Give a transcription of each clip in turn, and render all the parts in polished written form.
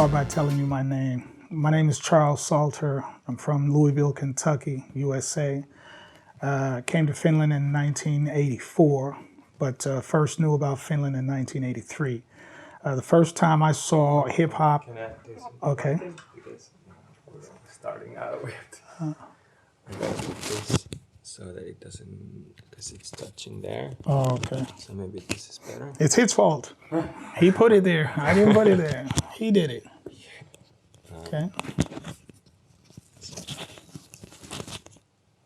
start by telling you my name. My name is Charles Salter. I'm from Louisville, Kentucky, USA. Came to Finland in 1984, but first knew about Finland in 1983. The first time I saw hip hop. Can I do some Okay. because we're starting out with this so that it doesn't, because it's touching there. Oh, okay. So maybe this is better. It's his fault. He put it there. I didn't put it there. He did it. Okay.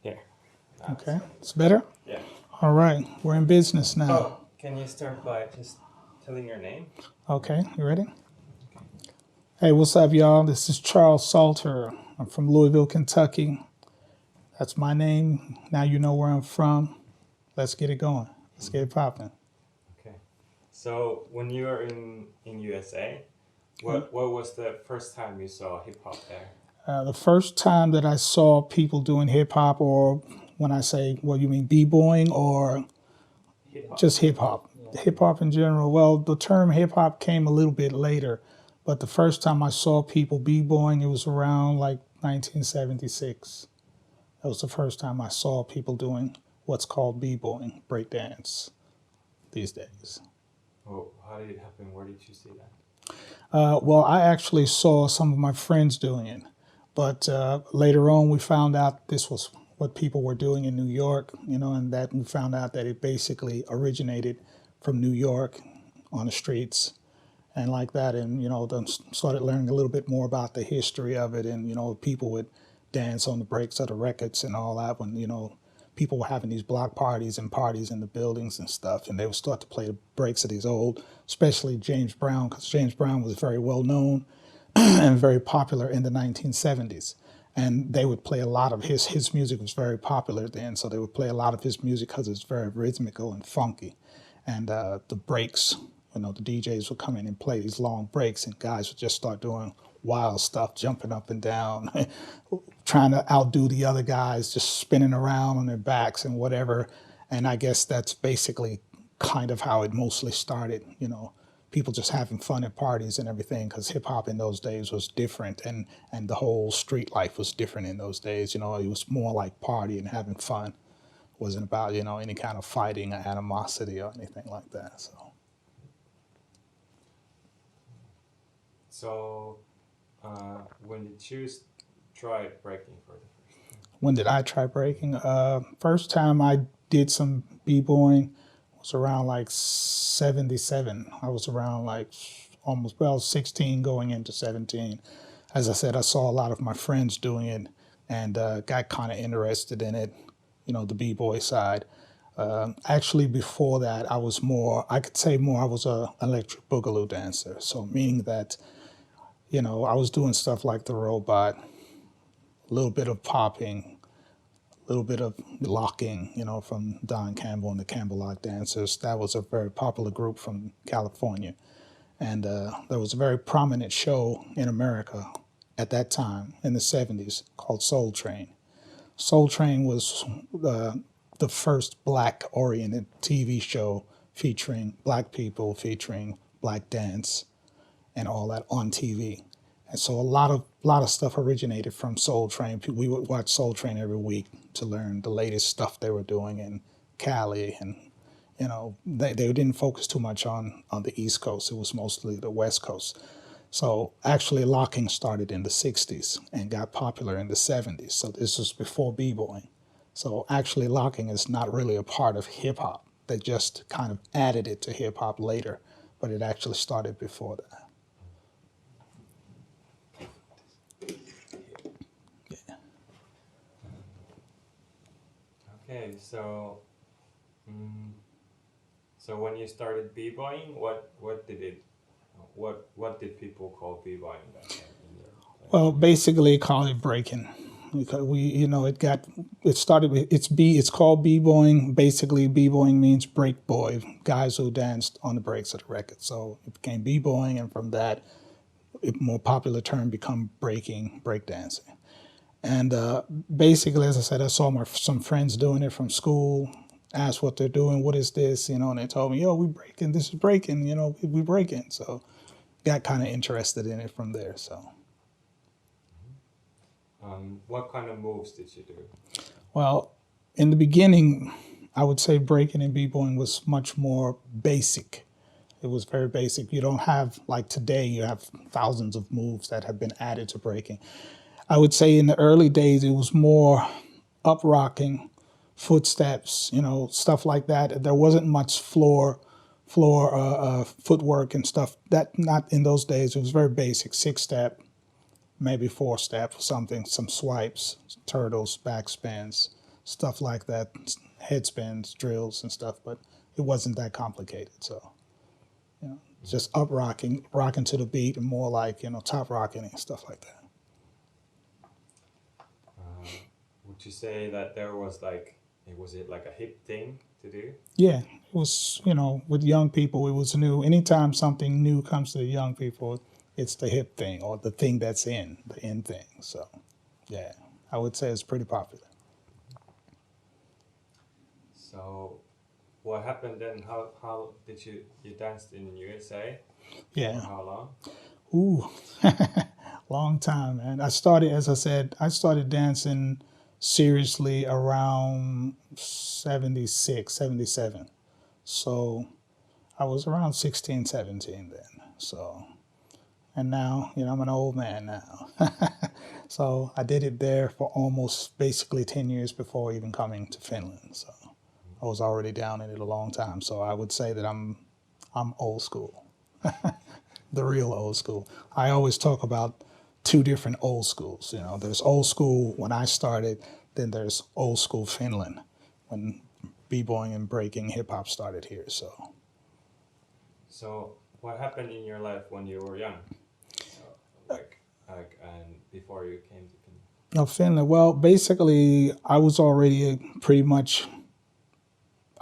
Here. Okay. It's better? Yeah. All right. We're in business now. Oh, can you start by just telling your name? Okay. You ready? Hey, what's up, y'all? This is Charles Salter. I'm from Louisville, Kentucky. That's my name. Now you know where I'm from. Let's get it going. Let's get it popping. Okay. So when you were in USA, what was the first time you saw hip hop there? The first time that I saw people doing hip hop, or when I say, well, you mean b-boying or Hip-hop. just hip hop? Yeah. Hip hop in general. Well, the term hip hop came a little bit later, but the first time I saw people b-boying, it was around like 1976. That was the first time I saw people doing what's called b-boying, breakdance, these days. Oh, how did it happen? Where did you see that? Well, I actually saw some of my friends doing it, but later on we found out this was what people were doing in New York, and that we found out that it basically originated from New York on the streets and like that, and then started learning a little bit more about the history of it, and people would dance on the breaks of the records and all that when people were having these block parties and parties in the buildings and stuff, and they would start to play the breaks of these old, especially James Brown, because James Brown was very well known and very popular in the 1970s. And they would play a lot of his music was very popular then, so they would play a lot of his music because it's very rhythmical and funky. And the breaks, the DJs would come in and play these long breaks, and guys would just start doing wild stuff, jumping up and down, trying to outdo the other guys, just spinning around on their backs and whatever. And I guess that's basically kind of how it mostly started, people just having fun at parties and everything, because hip hop in those days was different, and the whole street life was different in those days. It was more like party and having fun. It wasn't about, any kind of fighting or animosity or anything like that. So when did you try breaking for the first time? When did I try breaking? First time I did some b-boying was around like 77. I was around like almost 16 going into 17. As I said, I saw a lot of my friends doing it and got kind of interested in it, the b-boy side. Actually, before that, I was I was a electric boogaloo dancer. So meaning that, I was doing stuff like the robot, a little bit of popping, a little bit of locking, from Don Campbell and the Campbell Lock Dancers. That was a very popular group from California. And there was a very prominent show in America at that time in the 70s called Soul Train. Soul Train was the first black-oriented TV show featuring black people, featuring black dance, and all that on TV. And so a lot of stuff originated from Soul Train. We would watch Soul Train every week to learn the latest stuff they were doing in Cali. And, they didn't focus too much on the East Coast. It was mostly the West Coast. So actually locking started in the 60s and got popular in the 70s. So this was before b-boying. So actually locking is not really a part of hip hop. They just kind of added it to hip hop later, but it actually started before that. Yeah. Okay, so when you started b-boying, what did people call b-boying back then? Well, basically call it breaking. Because it's called b-boying. Basically, b-boying means break boy, guys who danced on the breaks of the record. So it became b-boying, and from that, a more popular term become breaking, breakdancing. And basically, as I said, I saw some friends doing it from school, asked what they're doing, what is this, and they told me, yo, we breaking, this is breaking, we breaking. So got kind of interested in it from there. So, what kind of moves did you do? well, in the beginning, I would say breaking and b-boying was much more basic. It was very basic. You don't have, like today, you have thousands of moves that have been added to breaking. I would say in the early days, it was more up rocking, footsteps, stuff like that. There wasn't much floor footwork and stuff. That not in those days. It was very basic, 6-step, maybe 4-step or something, some swipes, turtles, backspins, stuff like that, head spins, drills and stuff. But it wasn't that complicated. So, just up rocking to the beat, and more like top rocking and stuff like that. Would you say that there was was it like a hip thing to do? Yeah, it was, with young people, it was new. Anytime something new comes to the young people, it's the hip thing or the thing that's the in thing. So, yeah, I would say it's pretty popular. So, what happened then? How did you danced in USA? Yeah. For how long? Ooh, long time, man. As I said, I started dancing seriously around 76, 77. So I was around 16, 17 then. So, and now, I'm an old man now. So I did it there for almost basically 10 years before even coming to Finland. So I was already down in it a long time. So I would say that I'm old school. The real old school. I always talk about two different old schools. There's old school when I started, then there's old school Finland when b-boying and breaking hip hop started here. So what happened in your life when you were young? And before you came to Finland? No, Finland. Well, basically, I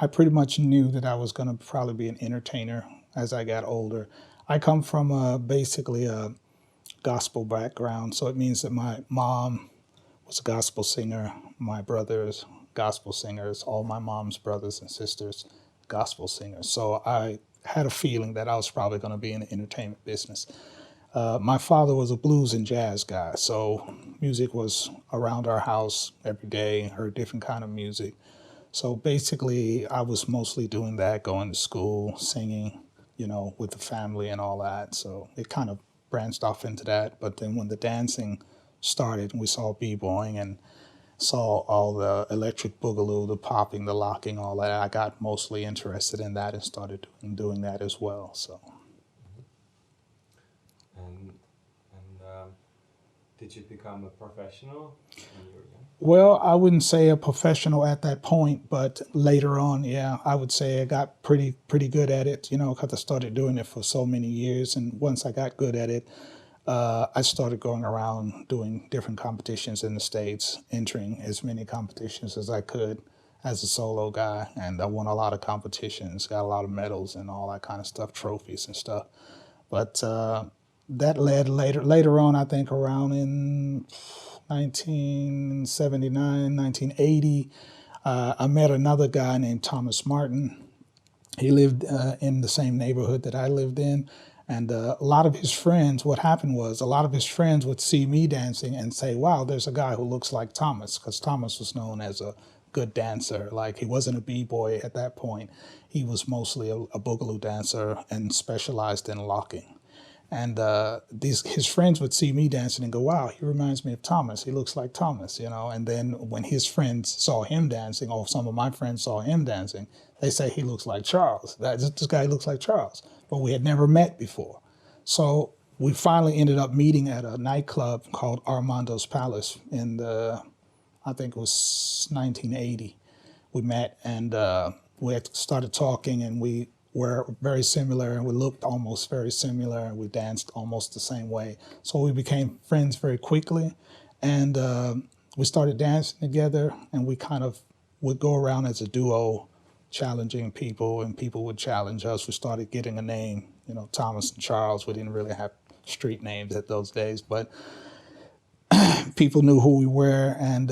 pretty much knew that I was going to probably be an entertainer as I got older. I come from basically a gospel background, so it means that my mom was a gospel singer, my brothers gospel singers, all my mom's brothers and sisters gospel singers. So I had a feeling that I was probably going to be in the entertainment business. My father was a blues and jazz guy, so music was around our house every day, heard different kind of music. So basically, I was mostly doing that, going to school, singing, with the family and all that. So it kind of branched off into that. But then when the dancing started, we saw b-boying and saw all the electric boogaloo, the popping, the locking, all that. I got mostly interested in that and started doing that as well. So. And did you become a professional when you were young? Well, I wouldn't say a professional at that point, but later on, yeah, I would say I got pretty good at it, because I started doing it for so many years. And once I got good at it, I started going around doing different competitions in the States, entering as many competitions as I could as a solo guy. And I won a lot of competitions, got a lot of medals and all that kind of stuff, trophies and stuff. But that led later on, I think around in 1979, 1980, I met another guy named Thomas Martin. He lived in the same neighborhood that I lived in. And a lot of his friends, what happened was a lot of his friends would see me dancing and say, wow, there's a guy who looks like Thomas, because Thomas was known as a good dancer. Like, he wasn't a b-boy at that point. He was mostly a boogaloo dancer and specialized in locking. And his friends would see me dancing and go, wow, he reminds me of Thomas. He looks like Thomas, And then when his friends saw him dancing, or some of my friends saw him dancing, they say he looks like Charles. This guy looks like Charles. But we had never met before. So we finally ended up meeting at a nightclub called Armando's Palace in I think it was 1980. We met and we had started talking, and we were very similar, and we looked almost very similar, and we danced almost the same way. So we became friends very quickly, and we started dancing together, and we kind of would go around as a duo, challenging people, and people would challenge us. We started getting a name, Thomas and Charles. We didn't really have street names at those days, but people knew who we were, and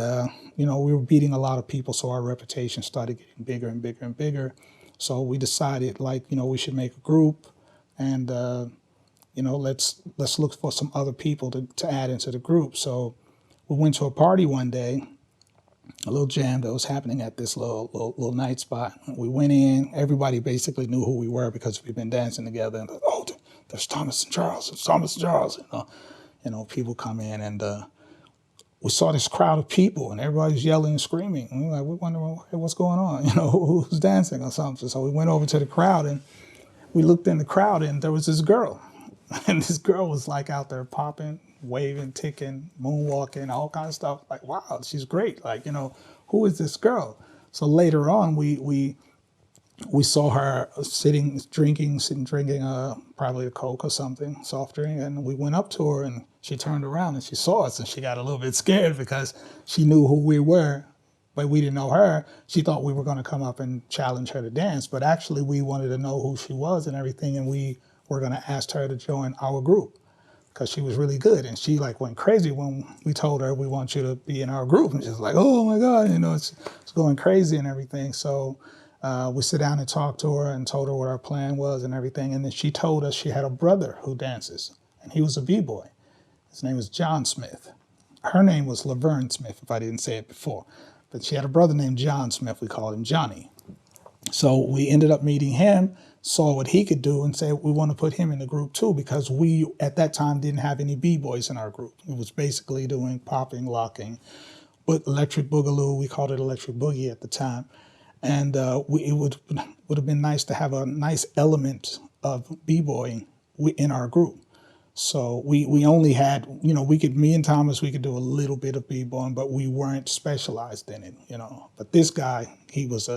we were beating a lot of people, so our reputation started getting bigger and bigger and bigger. So we decided, we should make a group and let's look for some other people to add into the group. So we went to a party one day, a little jam that was happening at this little night spot. We went in. Everybody basically knew who we were because we've been dancing together. And oh, there's Thomas and Charles. It's Thomas and Charles. People come in, and we saw this crowd of people, and everybody's yelling and screaming. And we wondering, hey, what's going on? Who's dancing or something? So we went over to the crowd, and we looked in the crowd, and there was this girl, and this girl was like out there popping, waving, ticking, moonwalking, all kinds of stuff. Like, wow, she's great. Like, who is this girl? So later on, we saw her drinking probably a Coke or something, soft drink, and we went up to her, and she turned around and she saw us, and she got a little bit scared because she knew who we were, but we didn't know her. She thought we were going to come up and challenge her to dance, but actually we wanted to know who she was and everything, and we were going to ask her to join our group because she was really good. And she went crazy when we told her we want you to be in our group, and she's like, oh my God, it's going crazy and everything. So we sit down and talked to her and told her what our plan was and everything. And then she told us she had a brother who dances, and he was a b-boy. His name was John Smith. Her name was Laverne Smith, if I didn't say it before. But she had a brother named John Smith. We called him Johnny. So we ended up meeting him, saw what he could do, and said we want to put him in the group too, because we, at that time, didn't have any b-boys in our group. It was basically doing popping, locking, but electric boogaloo. We called it electric boogie at the time. And it would have been nice to have a nice element of b-boying in our group. So we only had, me and Thomas, we could do a little bit of b-boying, but we weren't specialized in it, But this guy, he was,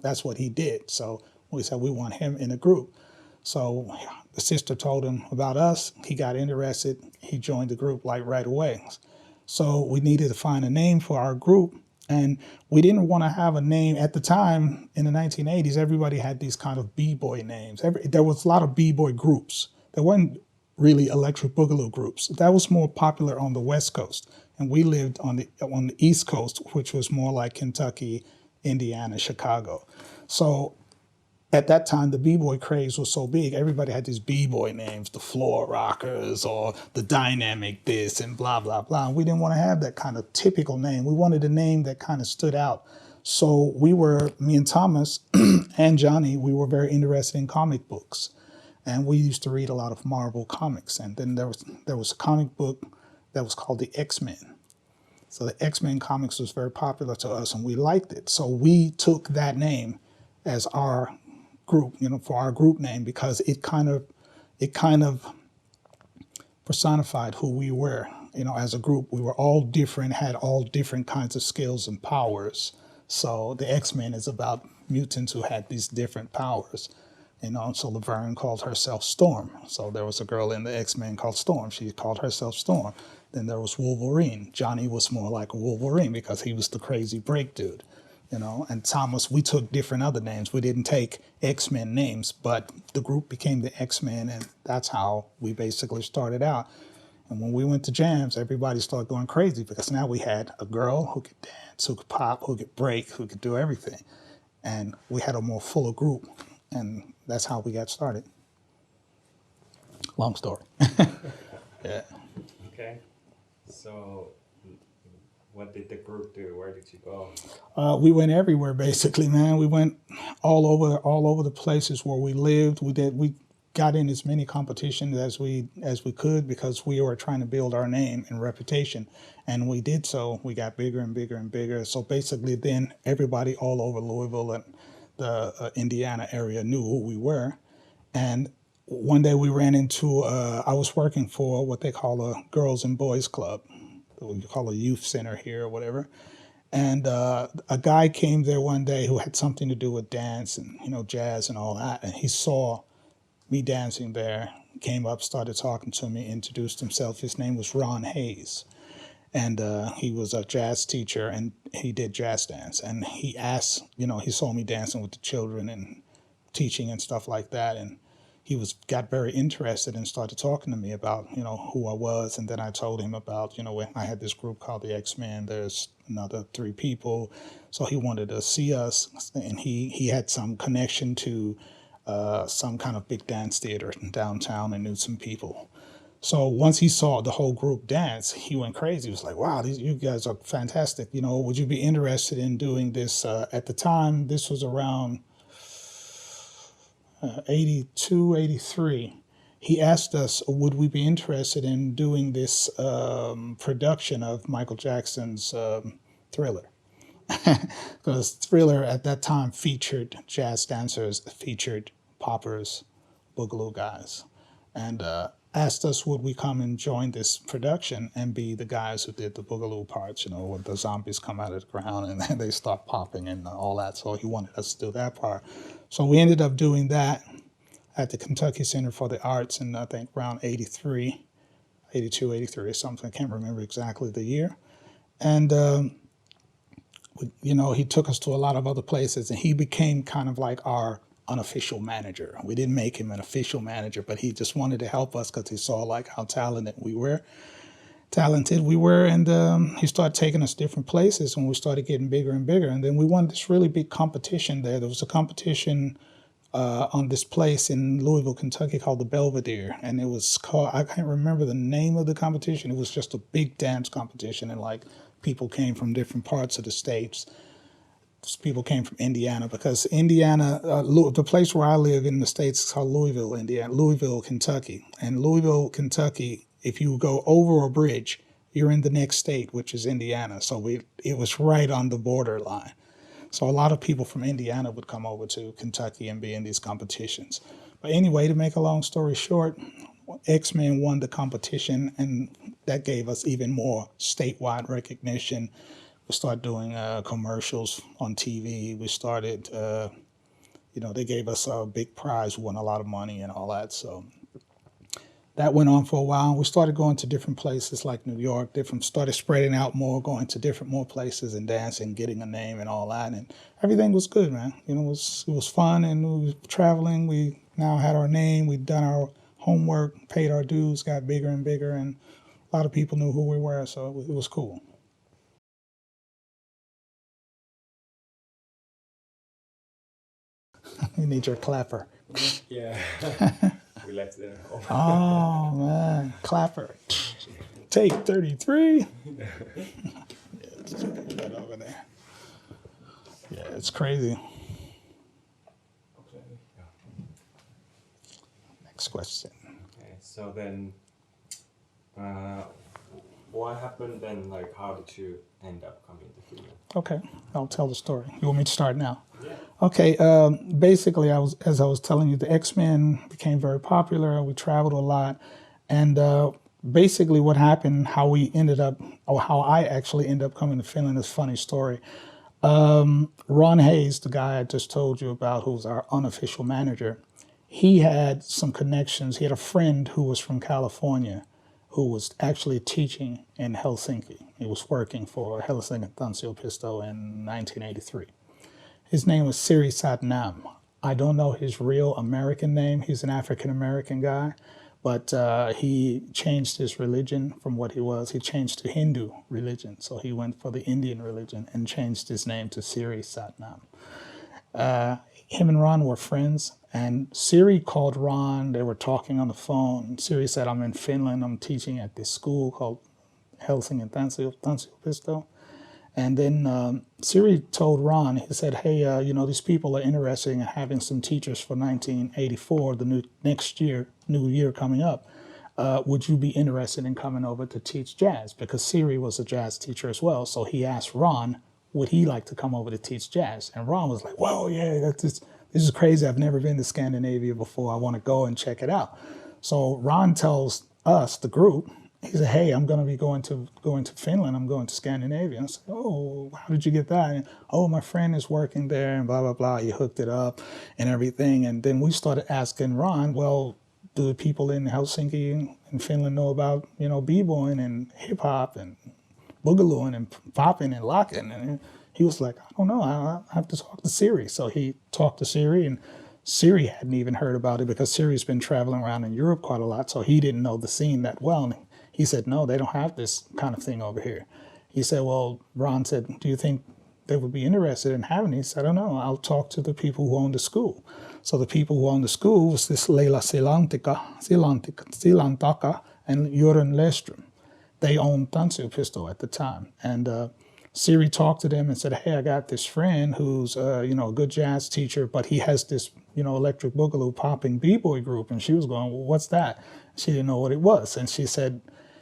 that's what he did. So we said we want him in a group. So the sister told him about us. He got interested. He joined the group right away. So we needed to find a name for our group. And we didn't want to have a name at the time in the 1980s. Everybody had these kind of b-boy names. There was a lot of b-boy groups. There weren't really electric boogaloo groups. That was more popular on the West Coast. And we lived on the East Coast, which was more like Kentucky, Indiana, Chicago. So at that time, the b-boy craze was so big, everybody had these b-boy names, the Floor Rockers or the Dynamic this and blah, blah, blah. And we didn't want to have that kind of typical name. We wanted a name that kind of stood out. So me and Thomas and Johnny, we were very interested in comic books. And we used to read a lot of Marvel comics. And then there was a comic book that was called the X-Men. So the X-Men comics was very popular to us, and we liked it. So we took that name as our group, for our group name, because it kind of personified who we were, as a group. We were all different, had all different kinds of skills and powers. So the X-Men is about mutants who had these different powers. So Laverne called herself Storm. So there was a girl in the X-Men called Storm. She called herself Storm. Then there was Wolverine. Johnny was more like a Wolverine because he was the crazy break dude. And Thomas, we took different other names. We didn't take X-Men names, but the group became the X-Men, and that's how we basically started out. And when we went to jams, everybody started going crazy because now we had a girl who could dance, who could pop, who could break, who could do everything. And we had a more fuller group, and that's how we got started. Long story. Yeah. Okay. So what did the group do? Where did you go? We went everywhere, basically, man. We went all over the places where we lived. We got in as many competitions as we could because we were trying to build our name and reputation, and we did so. We got bigger and bigger and bigger. So basically, then everybody all over Louisville and the Indiana area knew who we were. And one day we ran into. I was working for what they call a girls and boys club. We call a youth center here or whatever. And a guy came there one day who had something to do with dance and, jazz and all that. And he saw me dancing there, came up, started talking to me, introduced himself. His name was Ron Hayes. And he was a jazz teacher, and he did jazz dance. And he asked, he saw me dancing with the children and teaching and stuff like that. And he got very interested and started talking to me about, who I was. And then I told him about, when I had this group called the X-Men, there's another 3 people. So he wanted to see us, and he had some connection to some kind of big dance theater in downtown and knew some people. So once he saw the whole group dance, he went crazy. He was like, wow, you guys are fantastic. You know, would you be interested in doing this? At the time, this was around 82, 83. He asked us, would we be interested in doing this production of Michael Jackson's Thriller? Because Thriller at that time featured jazz dancers, featured poppers, boogaloo guys, and asked us would we come and join this production and be the guys who did the boogaloo parts, you know, when the zombies come out of the ground and then they start popping and all that. So he wanted us to do that part. So we ended up doing that at the Kentucky Center for the Arts in, I think, around 83, 82, 83 or something. I can't remember exactly the year. And, you know, he took us to a lot of other places, and he became kind of like our unofficial manager. We didn't make him an official manager, but he just wanted to help us because he saw like how talented we were. And he started taking us different places, and we started getting bigger and bigger. And then we won this really big competition there. There was a competition on this place in Louisville, Kentucky called the Belvedere. And it was called, I can't remember the name of the competition. It was just a big dance competition, and like people came from different parts of the states. People came from Indiana because Indiana, the place where I live in the States is called Louisville, Indiana, Louisville, Kentucky. And Louisville, Kentucky, if you go over a bridge, you're in the next state, which is Indiana. So it was right on the borderline. So a lot of people from Indiana would come over to Kentucky and be in these competitions. But anyway, to make a long story short, X-Men won the competition, and that gave us even more statewide recognition. We started doing commercials on TV. We started, you know, they gave us a big prize, won a lot of money and all that. So that went on for a while. We started going to different places like New York, started spreading out more, going to more places and dancing, getting a name and all that. And everything was good, man. You know, it was fun, and we were traveling. We now had our name. We'd done our homework, paid our dues, got bigger and bigger, and a lot of people knew who we were, so it was cool. You need your clapper. Yeah. We left it at home. Oh, man. Clapper. Take 33. Yeah, let's put that over there. Yeah, it's crazy. Okay. Next question. Okay. So then, what happened then? Like, how did you end up coming to Finland? Okay, I'll tell the story. You want me to start now? Yeah. Okay, basically, as I was telling you, the X-Men became very popular. We traveled a lot, and basically what happened, how I actually ended up coming to Finland is a funny story. Ron Hayes, the guy I just told you about, who's our unofficial manager, he had some connections. He had a friend who was from California who was actually teaching in Helsinki. He was working for Helsingin Tanssiopisto in 1983. His name was Siri Satnam. I don't know his real American name. He's an African-American guy, but he changed his religion from what he was. He changed to Hindu religion. So he went for the Indian religion and changed his name to Siri Satnam. Him and Ron were friends, and Siri called Ron. They were talking on the phone. Siri said, I'm in Finland. I'm teaching at this school called Helsingin Tanssiopisto. And then Siri told Ron, he said, hey, you know, these people are interested in having some teachers for 1984, the new year coming up. Would you be interested in coming over to teach jazz? Because Siri was a jazz teacher as well. So he asked Ron, would he like to come over to teach jazz? And Ron was like, whoa, yeah, this is crazy. I've never been to Scandinavia before. I want to go and check it out. So Ron tells us, the group, he said, hey, I'm going to be going to Finland. I'm going to Scandinavia. I said, oh, how did you get that? And, oh, my friend is working there and blah, blah, blah. He hooked it up and everything. And then we started asking Ron, well, do the people in Helsinki and Finland know about, you know, b-boying and hip hop and boogalooing and popping and locking? And he was like, I don't know. I have to talk to Siri. So he talked to Siri, and Siri hadn't even heard about it because Siri's been traveling around in Europe quite a lot. So he didn't know the scene that well. And he said, no, they don't have this kind of thing over here. He said, well, Ron said, do you think they would be interested in having it. He said, I don't know, I'll talk to the people who own the school. So the people who owned the school was this Leila Silantaka and Göran Lestrom. They owned Tanssio at the time. And Siri talked to them and said, hey, I got this friend who's, a good jazz teacher, but he has this, electric boogaloo popping b-boy group. And she was going, well, what's that? She didn't know what it was. And she said,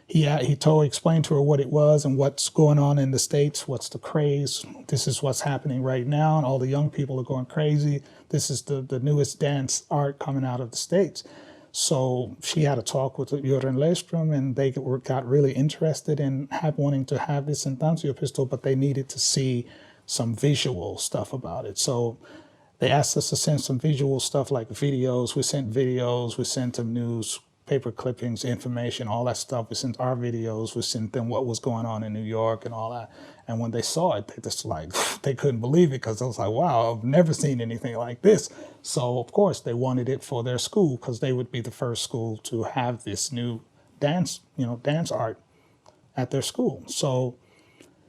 he explained to her what it was and what's going on in the States, what's the craze. This is what's happening right now, and all the young people are going crazy. This is the newest dance art coming out of the States. So she had a talk with Göran Lestrom, and they got really interested in wanting to have this in Tanssio, but they needed to see some visual stuff about it. So they asked us to send some visual stuff like videos. We sent videos, we sent them news, paper clippings, information, all that stuff. We sent our videos, we sent them what was going on in New York and all that. And when they saw it, they just they couldn't believe it, because I was like, wow, I've never seen anything like this. So of course they wanted it for their school, because they would be the first school to have this new dance art at their school. So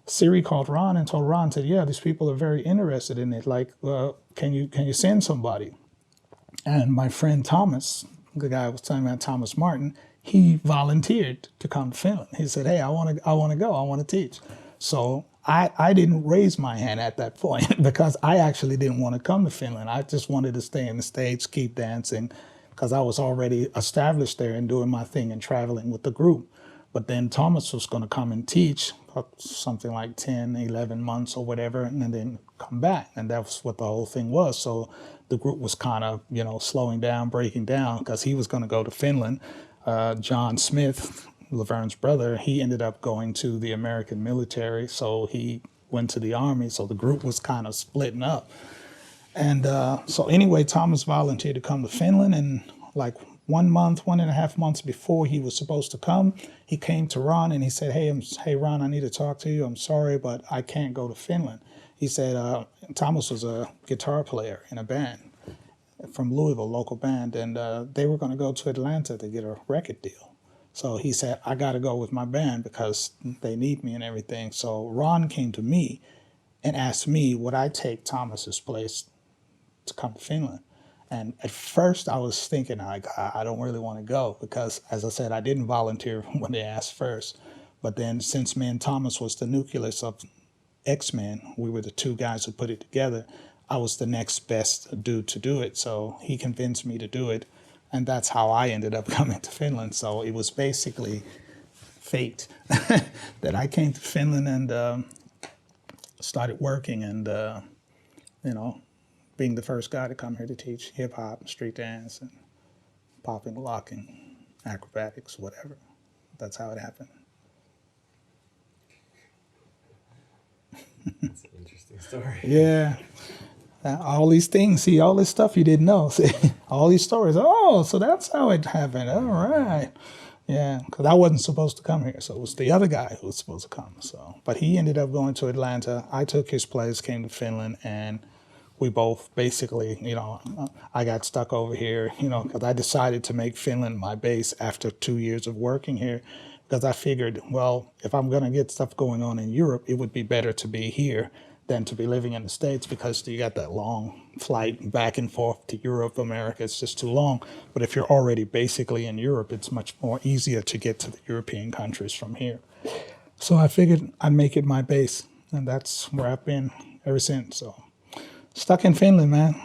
Siri called Ron and told Ron, said, yeah, these people are very interested in it. Like, can you send somebody? And my friend Thomas, the guy I was telling about, Thomas Martin, he volunteered to come to Finland. He said, hey, I want to go. I want to teach. So I didn't raise my hand at that point because I actually didn't want to come to Finland. I just wanted to stay in the States, keep dancing, because I was already established there and doing my thing and traveling with the group. But then Thomas was going to come and teach something like 10, 11 months or whatever, and then come back. And that was what the whole thing was. So the group was kind of, slowing down, breaking down, because he was going to go to Finland. John Smith, Laverne's brother, he ended up going to the American military. So he went to the army. So the group was kind of splitting up. And so anyway, Thomas volunteered to come to Finland, and like 1.5 months before he was supposed to come, he came to Ron and he said, hey, Ron, I need to talk to you. I'm sorry, but I can't go to Finland. He said, Thomas was a guitar player in a band from Louisville, local band, and they were going to go to Atlanta to get a record deal. So he said, I got to go with my band because they need me and everything. So Ron came to me and asked me, would I take Thomas's place to come to Finland? And at first I was thinking, like, I don't really want to go because, as I said, I didn't volunteer when they asked first. But then since me and Thomas was the nucleus of X-Men, we were the two guys who put it together, I was the next best dude to do it. So he convinced me to do it. And that's how I ended up coming to Finland. So it was basically fate that I came to Finland and started working and, being the first guy to come here to teach hip hop, street dance, and popping, locking, acrobatics, whatever. That's how it happened. That's an interesting story. Yeah. All these things, see, all this stuff you didn't know. See, all these stories. Oh, so that's how it happened. All right. Yeah, because I wasn't supposed to come here. So it was the other guy who was supposed to come. So, but he ended up going to Atlanta. I took his place, came to Finland, and we both basically, I got stuck over here, because I decided to make Finland my base after 2 years of working here, because I figured, well, if I'm going to get stuff going on in Europe, it would be better to be here than to be living in the States, because you got that long flight back and forth to Europe, America. It's just too long. But if you're already basically in Europe, it's much more easier to get to the European countries from here. So I figured I'd make it my base, and that's where I've been ever since. So. Stuck in Finland, man.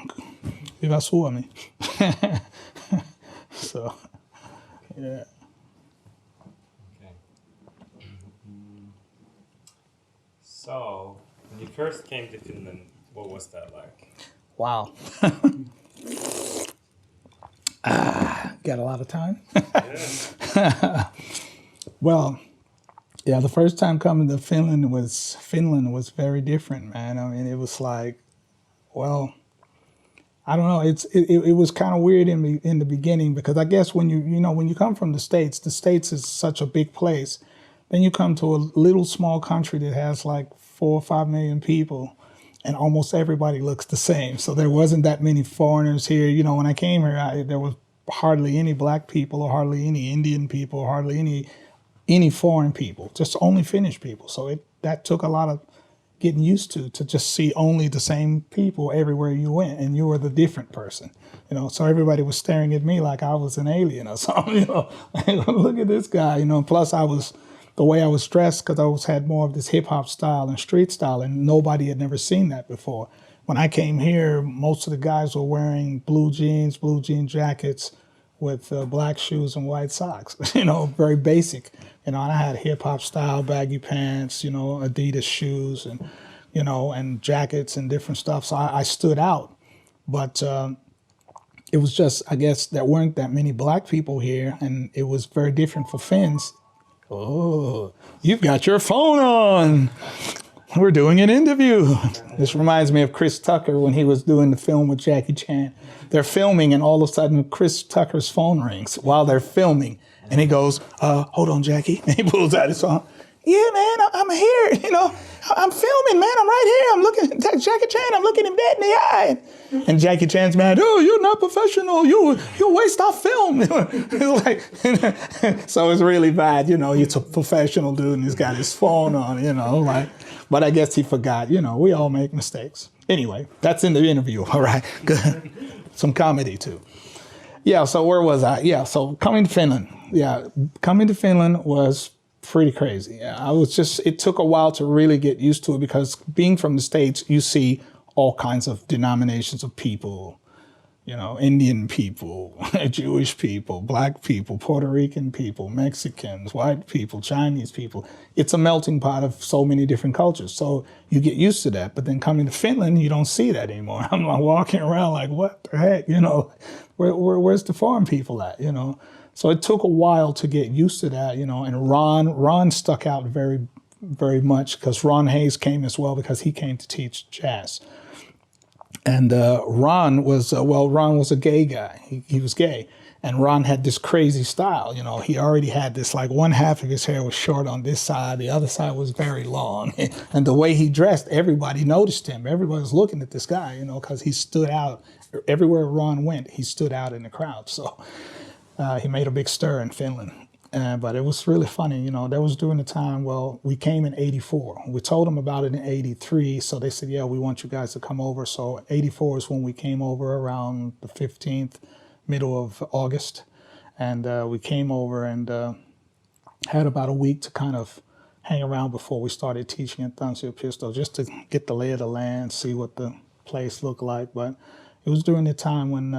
Hyvä Suomi. So, yeah. Okay. So, when you first came to Finland, what was that like? Wow. Got a lot of time? Yeah. Well, yeah, the first time coming to Finland was very different, man. I mean, it was like, well, I don't know. It was kind of weird in the beginning, because I guess when you come from the States is such a big place. Then you come to a little small country that has like 4 or 5 million people, and almost everybody looks the same. So there wasn't that many foreigners here. When I came here, there was hardly any black people, or hardly any Indian people, or hardly any foreign people. Just only Finnish people. So that took a lot of getting used to just see only the same people everywhere you went, and you were the different person. So everybody was staring at me like I was an alien or something. Look at this guy. Plus the way I was dressed, because I had more of this hip hop style and street style, and nobody had never seen that before. When I came here, most of the guys were wearing blue jean jackets with black shoes and white socks. Very basic. And I had hip hop style baggy pants, Adidas shoes, and and jackets and different stuff. So I stood out, but. It was just, I guess, there weren't that many black people here, and it was very different for Finns. Oh, you've got your phone on. We're doing an interview. This reminds me of Chris Tucker when he was doing the film with Jackie Chan. They're filming, and all of a sudden, Chris Tucker's phone rings while they're filming. And he goes, hold on, Jackie. And he pulls out his phone. Yeah, man, I'm here. I'm filming, man. I'm right here. I'm looking at Jackie Chan. I'm looking him dead in the eye. And Jackie Chan's mad. Oh, you're not professional. You waste our film. It's like, so it's really bad. It's a professional dude, and he's got his phone on. But I guess he forgot. We all make mistakes. Anyway, that's in the interview. All right, good. Some comedy too. Yeah. So where was I? Yeah. So coming to Finland. Yeah, coming to Finland was pretty crazy. It took a while to really get used to it, because being from the States, you see all kinds of denominations of people, Indian people, Jewish people, black people, Puerto Rican people, Mexicans, white people, Chinese people. It's a melting pot of so many different cultures. So you get used to that. But then coming to Finland, you don't see that anymore. I'm like walking around like, what the heck? Where's the foreign people at? So it took a while to get used to that, and Ron stuck out very, very much, because Ron Hayes came as well, because he came to teach jazz. And Ron was a gay guy. He was gay. And Ron had this crazy style. He already had this, like, one half of his hair was short on this side, the other side was very long. And the way he dressed, everybody noticed him. Everybody was looking at this guy, because he stood out. Everywhere Ron went, he stood out in the crowd. So he made a big stir in Finland. But it was really funny. That was during the time, we came in 84. We told them about it in 83. So they said, yeah, we want you guys to come over. So 84 is when we came over, around the 15th, middle of August. And we came over and had about a week to kind of hang around before we started teaching at Tanssioppisto, just to get the lay of the land, see what the place looked like. But it was during the time when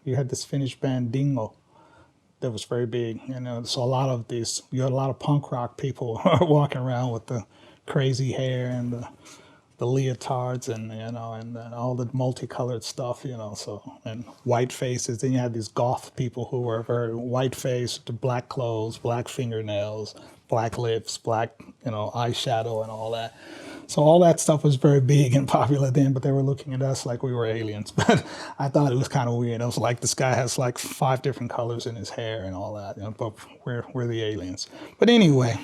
you had this Finnish band Dingo that was very big. So you had a lot of punk rock people walking around with the crazy hair and the leotards and and all the multicolored stuff, and white faces. Then you had these goth people who were very white faced, black clothes, black fingernails, black lips, black eyeshadow and all that. So all that stuff was very big and popular then, but they were looking at us like we were aliens. But I thought it was kind of weird. It was like, this guy has like 5 different colors in his hair and all that, but we're the aliens. But anyway,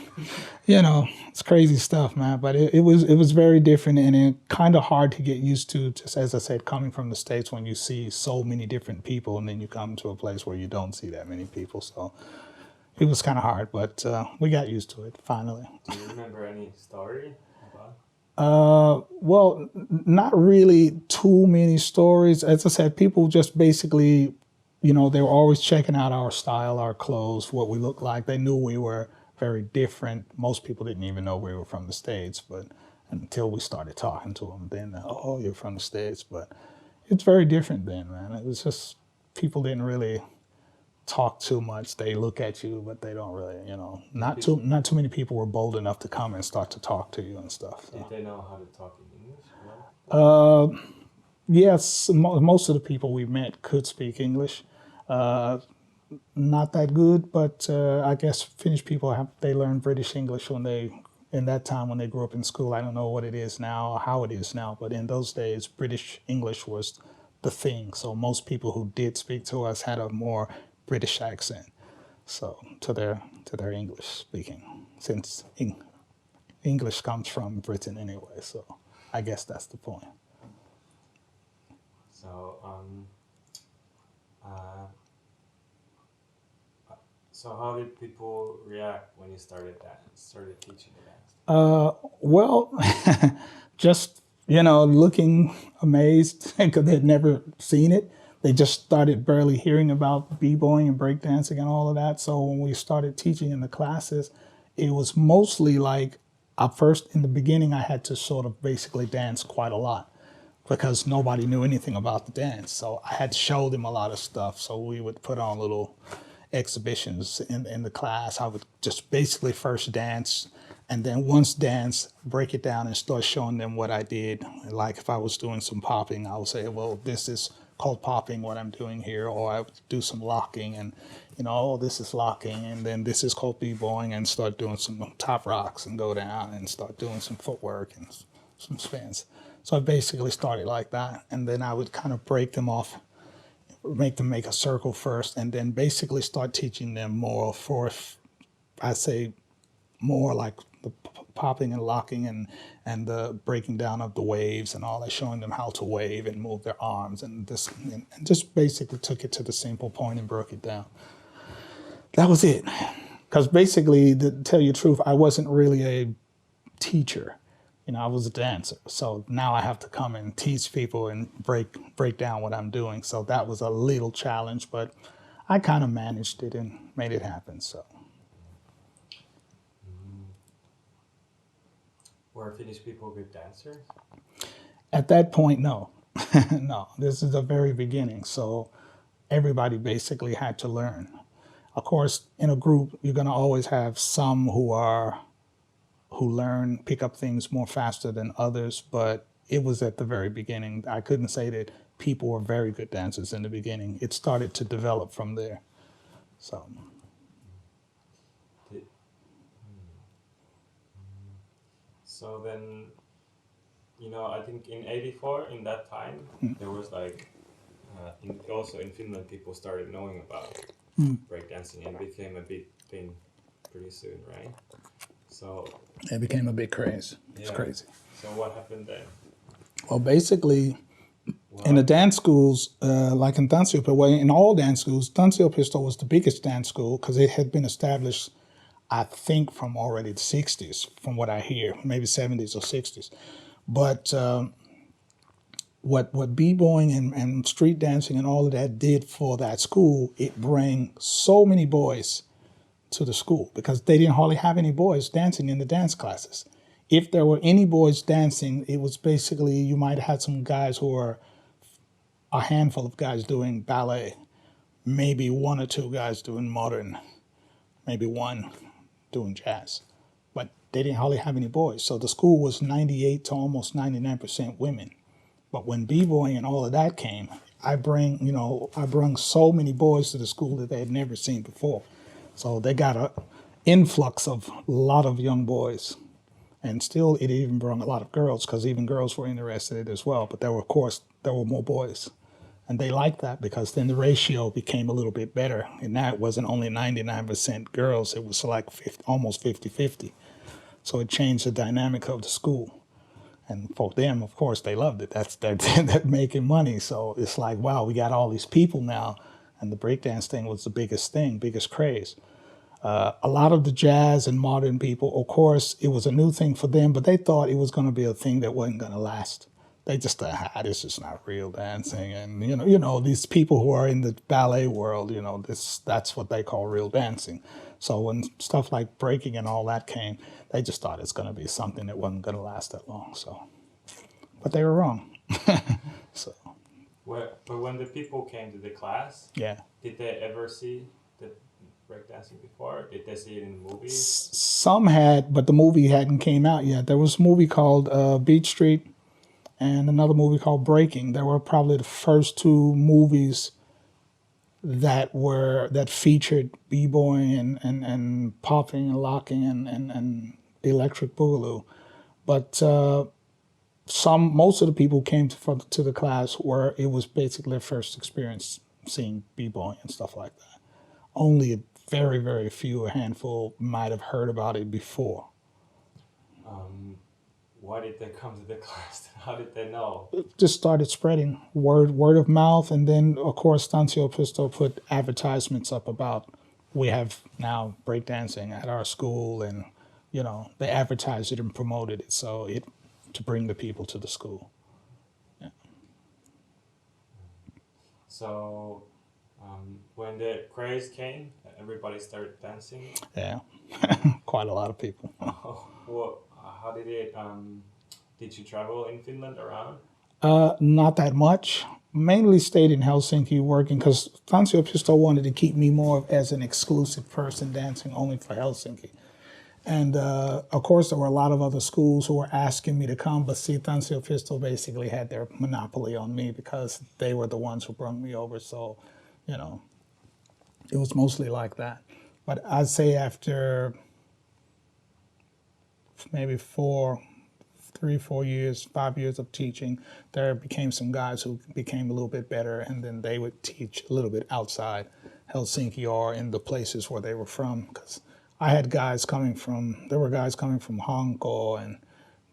it's crazy stuff, man. But it was very different, and it kind of hard to get used to, just as I said, coming from the States, when you see so many different people, and then you come to a place where you don't see that many people. So it was kind of hard, but we got used to it finally. Do you remember any story about? Well, not really too many stories. As I said, people just basically, they were always checking out our style, our clothes, what we looked like. They knew we were very different. Most people didn't even know we were from the States, but until we started talking to them, then, oh, you're from the States. But it's very different then, man. It was just, people didn't really talk too much. They look at you, but they don't really, not too many people were bold enough to come and start to talk to you and stuff. So. Did they know how to talk in English? Yes, most of the people we met could speak English. Not that good, but I guess Finnish people they learned British English in that time when they grew up in school. I don't know what it is now or how it is now, but in those days, British English was the thing. So most people who did speak to us had a more British accent, so to their English speaking, since English comes from Britain anyway. So I guess that's the point. So how did people react when you started teaching the dance? Well, just, looking amazed because they'd never seen it. They just started barely hearing about b-boying and breakdancing and all of that. So when we started teaching in the classes, it was mostly like, at first, in the beginning, I had to sort of basically dance quite a lot because nobody knew anything about the dance. So I had to show them a lot of stuff. So we would put on little exhibitions in the class. I would just basically first dance, and then once dance, break it down and start showing them what I did. Like if I was doing some popping, I would say, well, this is called popping, what I'm doing here, or I would do some locking and, oh, this is locking, and then this is called b-boying, and start doing some top rocks and go down and start doing some footwork and some spins. So I basically started like that, and then I would kind of break them off, make them make a circle first, and then basically start teaching them more for, I say, more like the popping and locking and the breaking down of the waves and all that, showing them how to wave and move their arms and this, and just basically took it to the simple point and broke it down. That was it. Because basically, to tell you the truth, I wasn't really a teacher. I was a dancer. So now I have to come and teach people and break down what I'm doing. So that was a little challenge, but I kind of managed it and made it happen. So. Were Finnish people good dancers? At that point, no. No, this is the very beginning. So everybody basically had to learn. Of course, in a group, you're going to always have some who learn, pick up things more faster than others, but it was at the very beginning. I couldn't say that people were very good dancers in the beginning. It started to develop from there. So. So then, I think in '84, in that time, there was like, also in Finland, people started knowing about breakdancing and it became a big thing pretty soon, right? So it became a big craze. It's yeah. crazy. So what happened then? Well, basically, in the dance schools, like in Tanssiopista, in all dance schools, Tanssiopista was the biggest dance school because it had been established, I think, from already the 60s, from what I hear, maybe 70s or 60s. But what b-boying and street dancing and all of that did for that school, it bring so many boys to the school because they didn't hardly have any boys dancing in the dance classes. If there were any boys dancing, it was basically, you might have had some guys who were, a handful of guys doing ballet, maybe one or two guys doing modern, maybe one doing jazz. But they didn't hardly have any boys. So the school was 98 to almost 99% women. But when b-boying and all of that came, I brought so many boys to the school that they had never seen before. So they got an influx of a lot of young boys. And still, it even brought a lot of girls, because even girls were interested in it as well. But there were more boys. And they liked that because then the ratio became a little bit better. And now it wasn't only 99% girls, it was like almost 50-50. So it changed the dynamic of the school. And for them, of course, they loved it. They're making money. So it's like, wow, we got all these people now. And the breakdance thing was the biggest thing, biggest craze. A lot of the jazz and modern people, of course, it was a new thing for them, but they thought it was going to be a thing that wasn't going to last. They just thought, this is not real dancing. And, these people who are in the ballet world, that's what they call real dancing. So when stuff like breaking and all that came, they just thought it's going to be something that wasn't going to last that long. So, but they were wrong. So. But when the people came to the class, yeah, did they ever see the breakdancing before? Did they see it in the movies? Some had, but the movie hadn't came out yet. There was a movie called Beach Street and another movie called Breaking. They were probably the first two movies that featured b-boying and popping and locking and electric boogaloo. But most of the people who came to the class it was basically their first experience seeing b-boying and stuff like that. Only a very, very few, a handful, might have heard about it before. Why did they come to the class? How did they know? It just started spreading word of mouth, and then of course Tanssiopista put advertisements up about we have now breakdancing at our school, and they advertised it and promoted it, so it to bring the people to the school. Yeah. So when the craze came, everybody started dancing. Yeah, quite a lot of people. Well, how did it? Did you travel in Finland around? Not that much. Mainly stayed in Helsinki working because Tanssioppisto wanted to keep me more as an exclusive person dancing only for Helsinki. And of course, there were a lot of other schools who were asking me to come, but see, Tanssioppisto basically had their monopoly on me because they were the ones who brought me over. So, it was mostly like that. But I'd say after maybe 3, 4 years, 5 years of teaching, there became some guys who became a little bit better, and then they would teach a little bit outside Helsinki or in the places where they were from. Because I had there were guys coming from Hanko and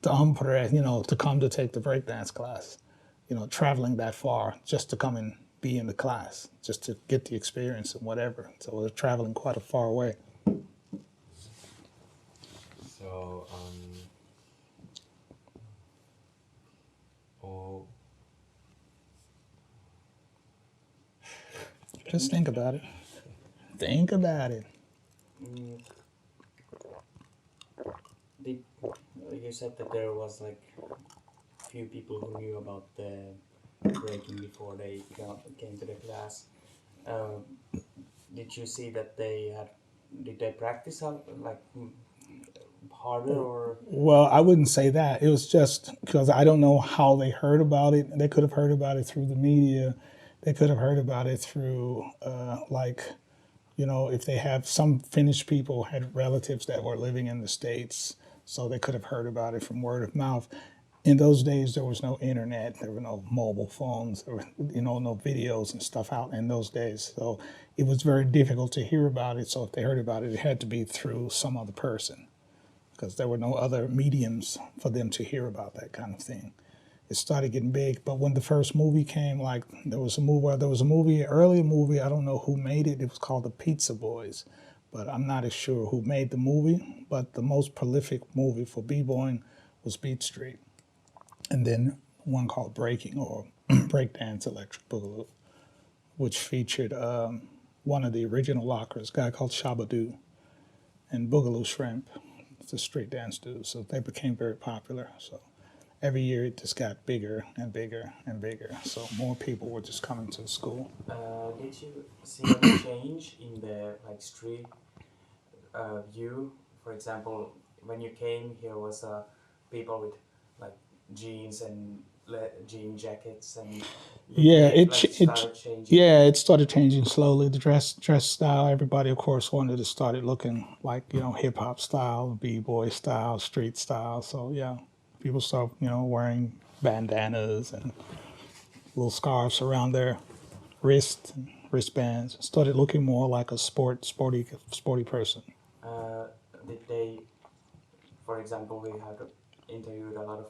Tampere, to come to take the breakdance class, traveling that far just to come and be in the class, just to get the experience and whatever. So we're traveling quite a far way. So oh, Just think about it. Think about it. You said that there was like few people who knew about the breaking before they came to the class. Did you see that did they practice harder or? Well, I wouldn't say that. It was just because I don't know how they heard about it. They could have heard about it through the media. They could have heard about it through, if they have some Finnish people had relatives that were living in the States, so they could have heard about it from word of mouth. In those days, there was no internet. There were no mobile phones. There were, no videos and stuff out in those days. So it was very difficult to hear about it. So if they heard about it, it had to be through some other person, because there were no other mediums for them to hear about that kind of thing. It started getting big, but when the first movie came, there was a earlier movie, I don't know who made it. It was called The Pizza Boys, but I'm not as sure who made the movie. But the most prolific movie for b-boying was Beat Street, and then one called Breaking, or Breakdance Electric Boogaloo, which featured one of the original lockers, a guy called Shabadoo, and Boogaloo Shrimp, the street dance dude. So they became very popular. So every year it just got bigger and bigger and bigger. So more people were just coming to the school. Did you see any change in the street view? For example, when you came, here was people with jeans and jean jackets, and it started changing. Yeah, it started changing slowly. The dress style. Everybody, of course, wanted to start it looking like hip hop style, b-boy style, street style. So yeah, people start wearing bandanas and little scarves around their wrists and wristbands. Started looking more like a sporty person. Did they, for example, we had interviewed a lot of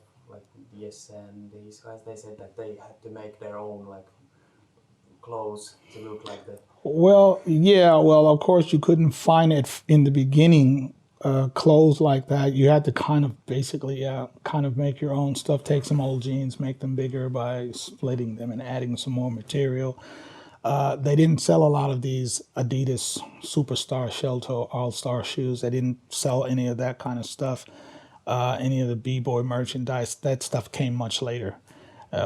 Yes and these guys. They said that they had to make their own clothes to look like that. Well, yeah. Well, of course, you couldn't find it in the beginning. Clothes like that, you had to kind of make your own stuff. Take some old jeans, make them bigger by splitting them and adding some more material. They didn't sell a lot of these Adidas Superstar Shelto All-Star shoes. They didn't sell any of that kind of stuff. Any of the b-boy merchandise. That stuff came much later,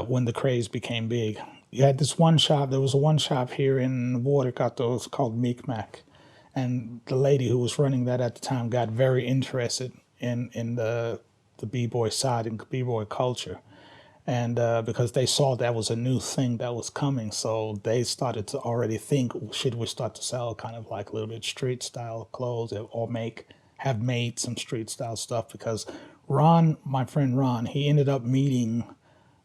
when the craze became big. You had this one shop. There was one shop here in Vuorikato. It was called Micmac, and the lady who was running that at the time got very interested in the b-boy side and b-boy culture, and because they saw that was a new thing that was coming, so they started to already think, should we start to sell kind of a little bit street style clothes, or have made some street style stuff, because my friend Ron, he ended up meeting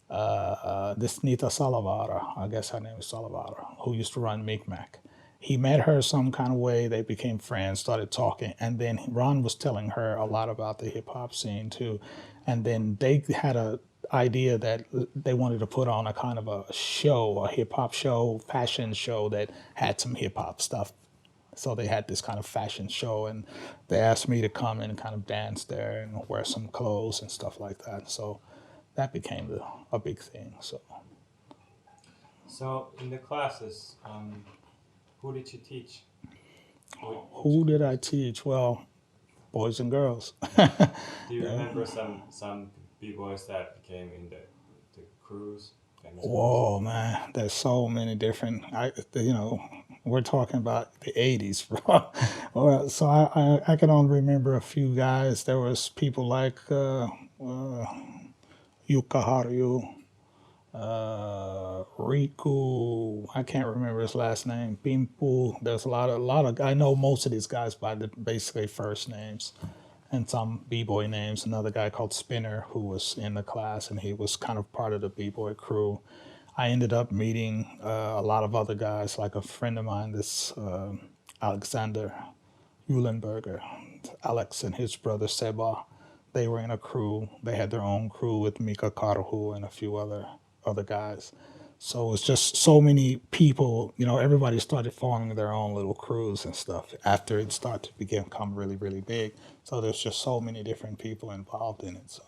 this Nita Salavara, I guess her name is Salavara, who used to run Micmac. He met her some kind of way, they became friends, started talking, and then Ron was telling her a lot about the hip hop scene too. And then they had a idea that they wanted to put on a kind of a show, a hip hop show, fashion show that had some hip hop stuff So they had this kind of fashion show, and they asked me to come and kind of dance there and wear some clothes and stuff like that. So that became a big thing. So So in the classes, who did you teach? Which who did I groups? teach? Well, boys and girls. Do you Yeah. remember some b-boys that became in the crews, famous crews? Whoa, man, there's so many different. We're talking about the '80s, bro. Well, so I can only remember a few guys. There was people like Jukka Harju, Riku. I can't remember his last name. Pimpu. There's a lot of. I know most of these guys by the basically first names, and some b-boy names. Another guy called Spinner who was in the class, and he was kind of part of the b-boy crew. I ended up meeting a lot of other guys, like a friend of mine, this Alexander Eulenberger, Alex and his brother Seba. They were in a crew. They had their own crew with Mika Karhu and a few other guys. So it's just so many people. Everybody started forming their own little crews and stuff after it started to become really, really big. So there's just so many different people involved in it. So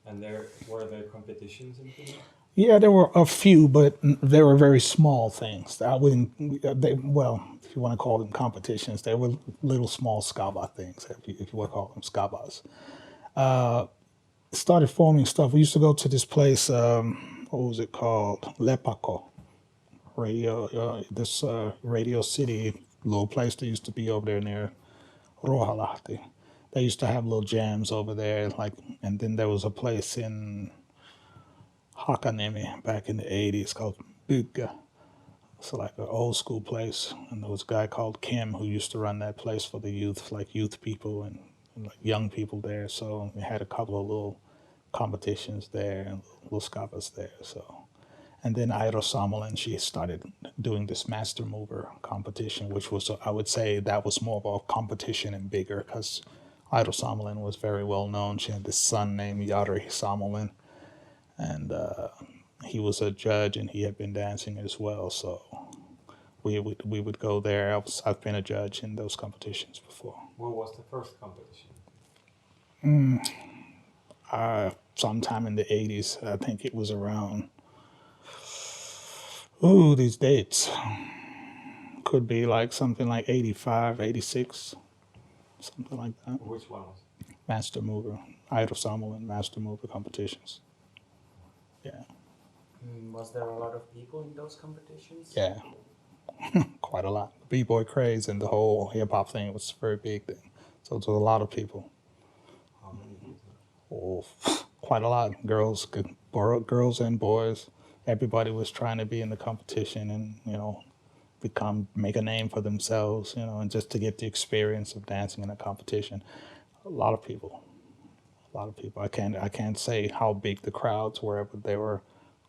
And there competitions in Finland? yeah, there were a few, but they were very small things. I wouldn't. Well, if you want to call them competitions, they were little small scaba things. If you want to call them scabas, started forming stuff. We used to go to this place. What was it called? Lepako Radio. This Radio City little place that used to be over there near Ruoholahti. They used to have little jams over there, and then there was a place in Hakanemi back in the '80s called Bygga. It's like an old school place, and there was a guy called Kim who used to run that place for the youth, like youth people and like young people there. So we had a couple of little competitions there and little scapas there. So, and then Airo Samolen, she started doing this master mover competition, which was I would say that was more of a competition and bigger because Airo Samolen was very well known. She had this son named Jari Samolen, and he was a judge and he had been dancing as well. So we would go there. I've been a judge in those competitions before. What was the first competition? Sometime in the '80s, I think it was around. Ooh, these dates could be like something like '85, '86, something like that. Which one was it? Master mover, Idol Samoan master mover competitions. Yeah, Was there a lot of people in those competitions? yeah, quite a lot. B-boy craze and the whole hip hop thing was a very big thing. So it was a lot of people. How many people? Oh, quite a lot. Girls and boys. Everybody was trying to be in the competition and make a name for themselves. And just to get the experience of dancing in a competition. A lot of people. A lot of people. I can't say how big the crowds were, but they were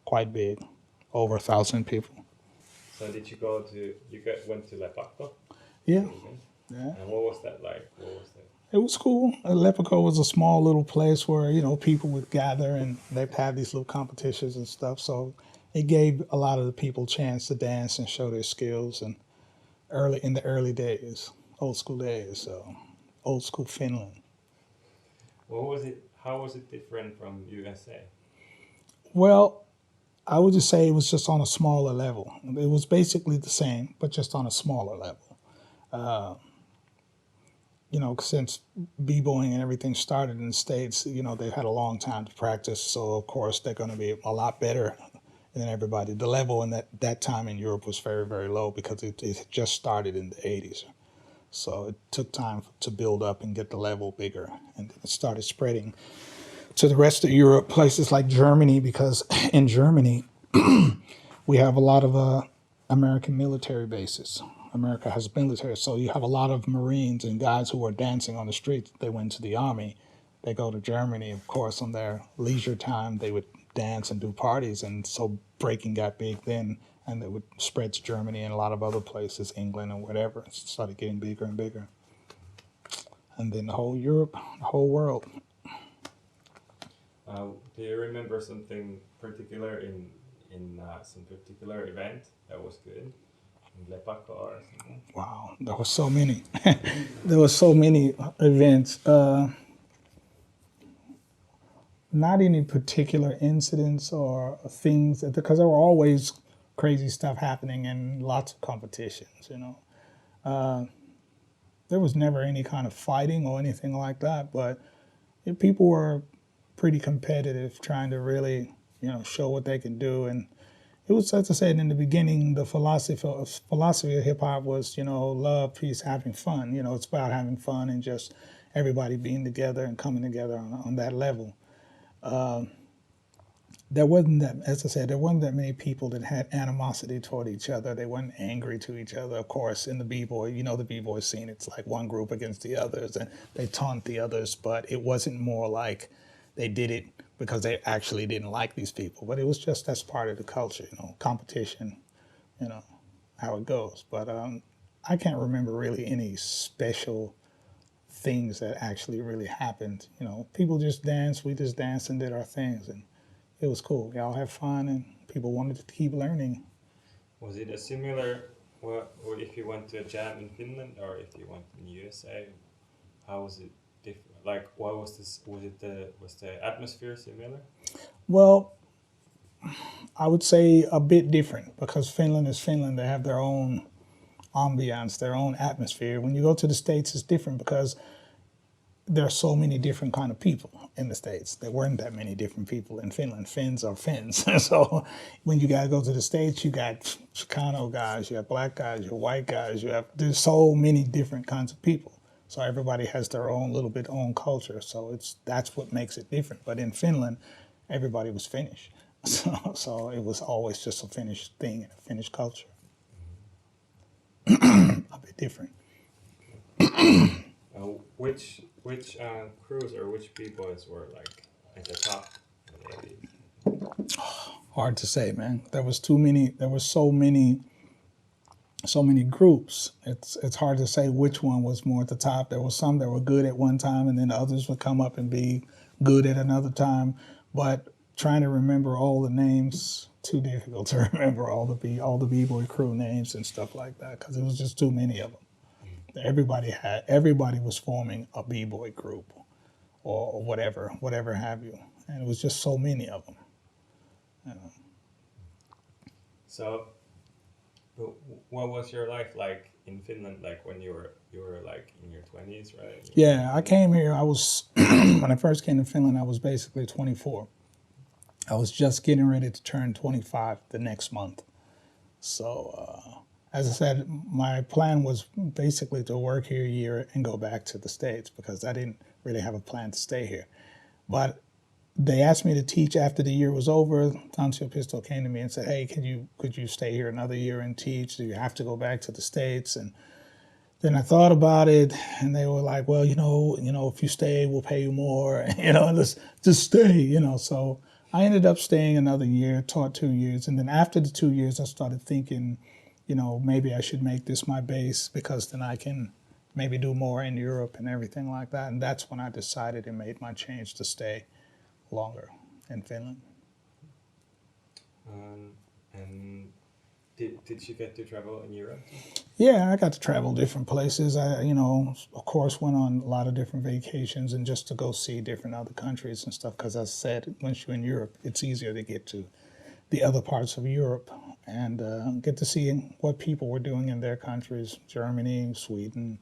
quite big. Over 1,000 people. So did you went to Lepakko? Yeah. The event? Yeah. And what was that like? What was that? It was cool. Lepico was a small little place where people would gather and they'd have these little competitions and stuff. So it gave a lot of the people a chance to dance and show their skills. And in the early days, old school days, so old school Finland. What was it? How was it different from USA? Well, I would just say it was just on a smaller level. It was basically the same, but just on a smaller level. Since b-boying and everything started in the States, they've had a long time to practice. So, of course, they're going to be a lot better than everybody. The level in that time in Europe was very, very low because it just started in the '80s. So it took time to build up and get the level bigger. And then it started spreading to the rest of Europe, places like Germany, because in Germany, we have a lot of American military bases. America has military, so you have a lot of Marines and guys who are dancing on the streets. They went to the army. They go to Germany, of course, on their leisure time. They would dance and do parties, and so breaking got big then, and it would spread to Germany and a lot of other places, England and whatever. It started getting bigger and bigger, and then the whole Europe, the whole world. Do you remember something particular in some particular event that was good? in Lepako or something? Wow, there were so many. There were so many events. Not any particular incidents or things, because there were always crazy stuff happening and lots of competitions. There was never any kind of fighting or anything like that, but people were pretty competitive, trying to really, show what they can do. And it was, as I said in the beginning, the philosophy of hip hop was, love, peace, having fun. It's about having fun and just everybody being together and coming together on that level. There wasn't that, as I said, there wasn't that many people that had animosity toward each other. They weren't angry to each other. Of course, in the b-boy, the b-boy scene, it's like one group against the others, and they taunt the others. But it wasn't more like they did it because they actually didn't like these people. But it was just that's part of the culture, competition, how it goes. But I can't remember really any special things that actually really happened. People just danced, we just danced and did our things, and it was cool. We all had fun, and people wanted to keep learning. Was it a similar, or if you went to a jam in Finland or if you went in USA, how was it different? Like, what was this? Was the atmosphere similar? Well, I would say a bit different because Finland is Finland. They have their own ambiance, their own atmosphere. When you go to the States, it's different because there are so many different kind of people in the States. There weren't that many different people in Finland. Finns are Finns. So when you gotta go to the States, you got Chicano guys, you have black guys, you have white guys, there's so many different kinds of people. So everybody has their own little bit own culture. So that's what makes it different. But in Finland, everybody was Finnish. So it was always just a Finnish thing, a Finnish culture. A bit different. Which crews or which b-boys were like at the top in the 80s? Hard to say, man. There was too many. There were so many groups. It's hard to say which one was more at the top. There were some that were good at one time, and then the others would come up and be good at another time. But trying to remember all the names, too difficult to remember all the b-boy crew names and stuff like that because it was just too many of them. Everybody was forming a b-boy group or whatever have you, and it was just so many of them. So, what was your life like in Finland? Like when you were like in your 20s, right? Yeah, I came here. I was when I first came to Finland, I was basically 24. I was just getting ready to turn 25 the next month. So, as I said, my plan was basically to work here a year and go back to the States because I didn't really have a plan to stay here. But they asked me to teach after the year was over. Anssi came to me and said, "Hey, could you stay here another year and teach? Do you have to go back to the States?" And then I thought about it, and they were like, "Well, if you stay, we'll pay you more. Just stay." So I ended up staying another year, taught 2 years, and then after the 2 years, I started thinking, maybe I should make this my base because then I can maybe do more in Europe and everything like that. And that's when I decided and made my change to stay longer in Finland. And did you get to travel in Europe? Yeah, I got to travel different places. I, of course, went on a lot of different vacations and just to go see different other countries and stuff. Because as I said, once you're in Europe, it's easier to get to the other parts of Europe and get to see what people were doing in their countries, Germany, Sweden,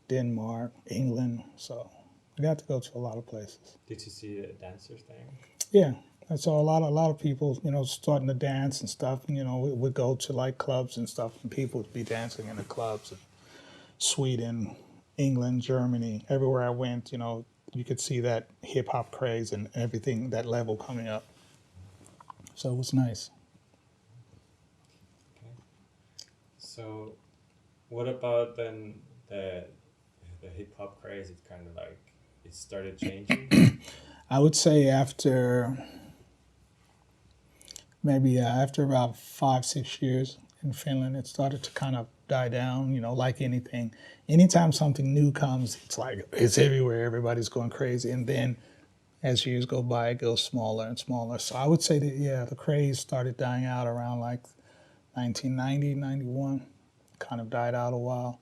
Denmark, England. So I got to go to a lot of places. Did you see the dancers there? Yeah, I saw a lot of people, starting to dance and stuff. And, we would go to like clubs and stuff, and people would be dancing in the clubs. And Sweden, England, Germany, everywhere I went, you could see that hip hop craze and everything, that level coming up. So it was nice. Okay. So, what about then the hip hop craze? It kind of like it started changing. I would say after about 5-6 years in Finland, it started to kind of die down. Like anything, anytime something new comes, it's like it's everywhere. Everybody's going crazy, and then as years go by, it goes smaller and smaller. So I would say that, the craze started dying out around like 1990, 91. kind of died out a while.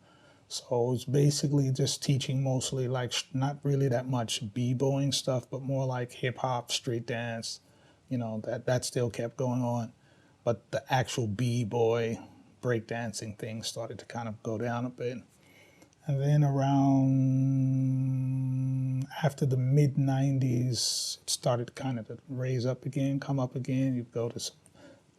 So it was basically just teaching mostly like not really that much b-boying stuff, but more like hip hop, street dance, that still kept going on. But the actual b-boy breakdancing thing started to kind of go down a bit. And then around after the mid 90s, it started kind of to raise up again, come up again. You go to some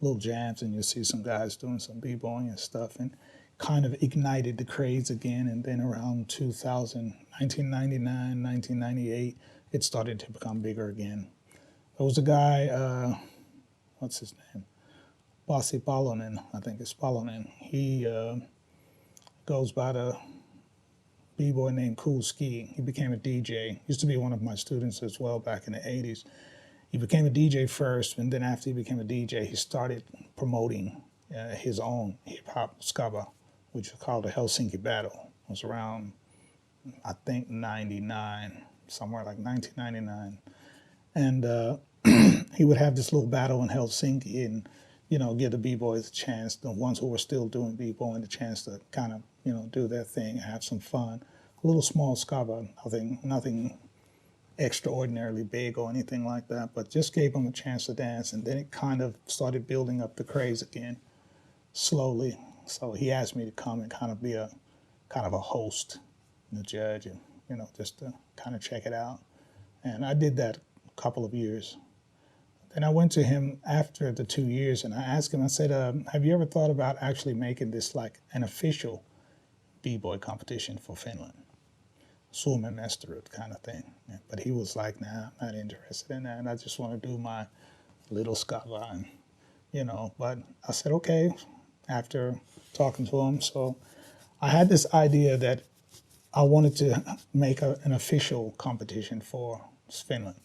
little jams and you see some guys doing some b-boying and stuff, and kind of ignited the craze again. And then around 2000, 1999, 1998, it started to become bigger again. There was a guy, what's his name? Pasi Palonen, I think it's Palonen. He goes by the b-boy named Cool Ski. He became a DJ. Used to be one of my students as well back in the 80s. He became a DJ first, and then after he became a DJ, he started promoting his own hip-hop scaba, which was called the Helsinki Battle. It was around, I think, 99, somewhere like 1999. And he would have this little battle in Helsinki and, give the b-boys a chance, the ones who were still doing b-boying, the chance to kind of, do their thing and have some fun. A little small scaba, nothing extraordinarily big or anything like that, but just gave them a chance to dance. And then it kind of started building up the craze again, slowly. So he asked me to come and kind of be a host, and a judge, and just to kind of check it out. And I did that a couple of years. Then I went to him after the 2 years, and I asked him. I said, "Have you ever thought about actually making this like an official b-boy competition for Finland, Suomen mestaruut kind of thing?" But he was like, "Nah, I'm not interested in that. And I just want to do my little scaba," and But I said, "Okay." After talking to him, so I had this idea that I wanted to make an official competition for Finland.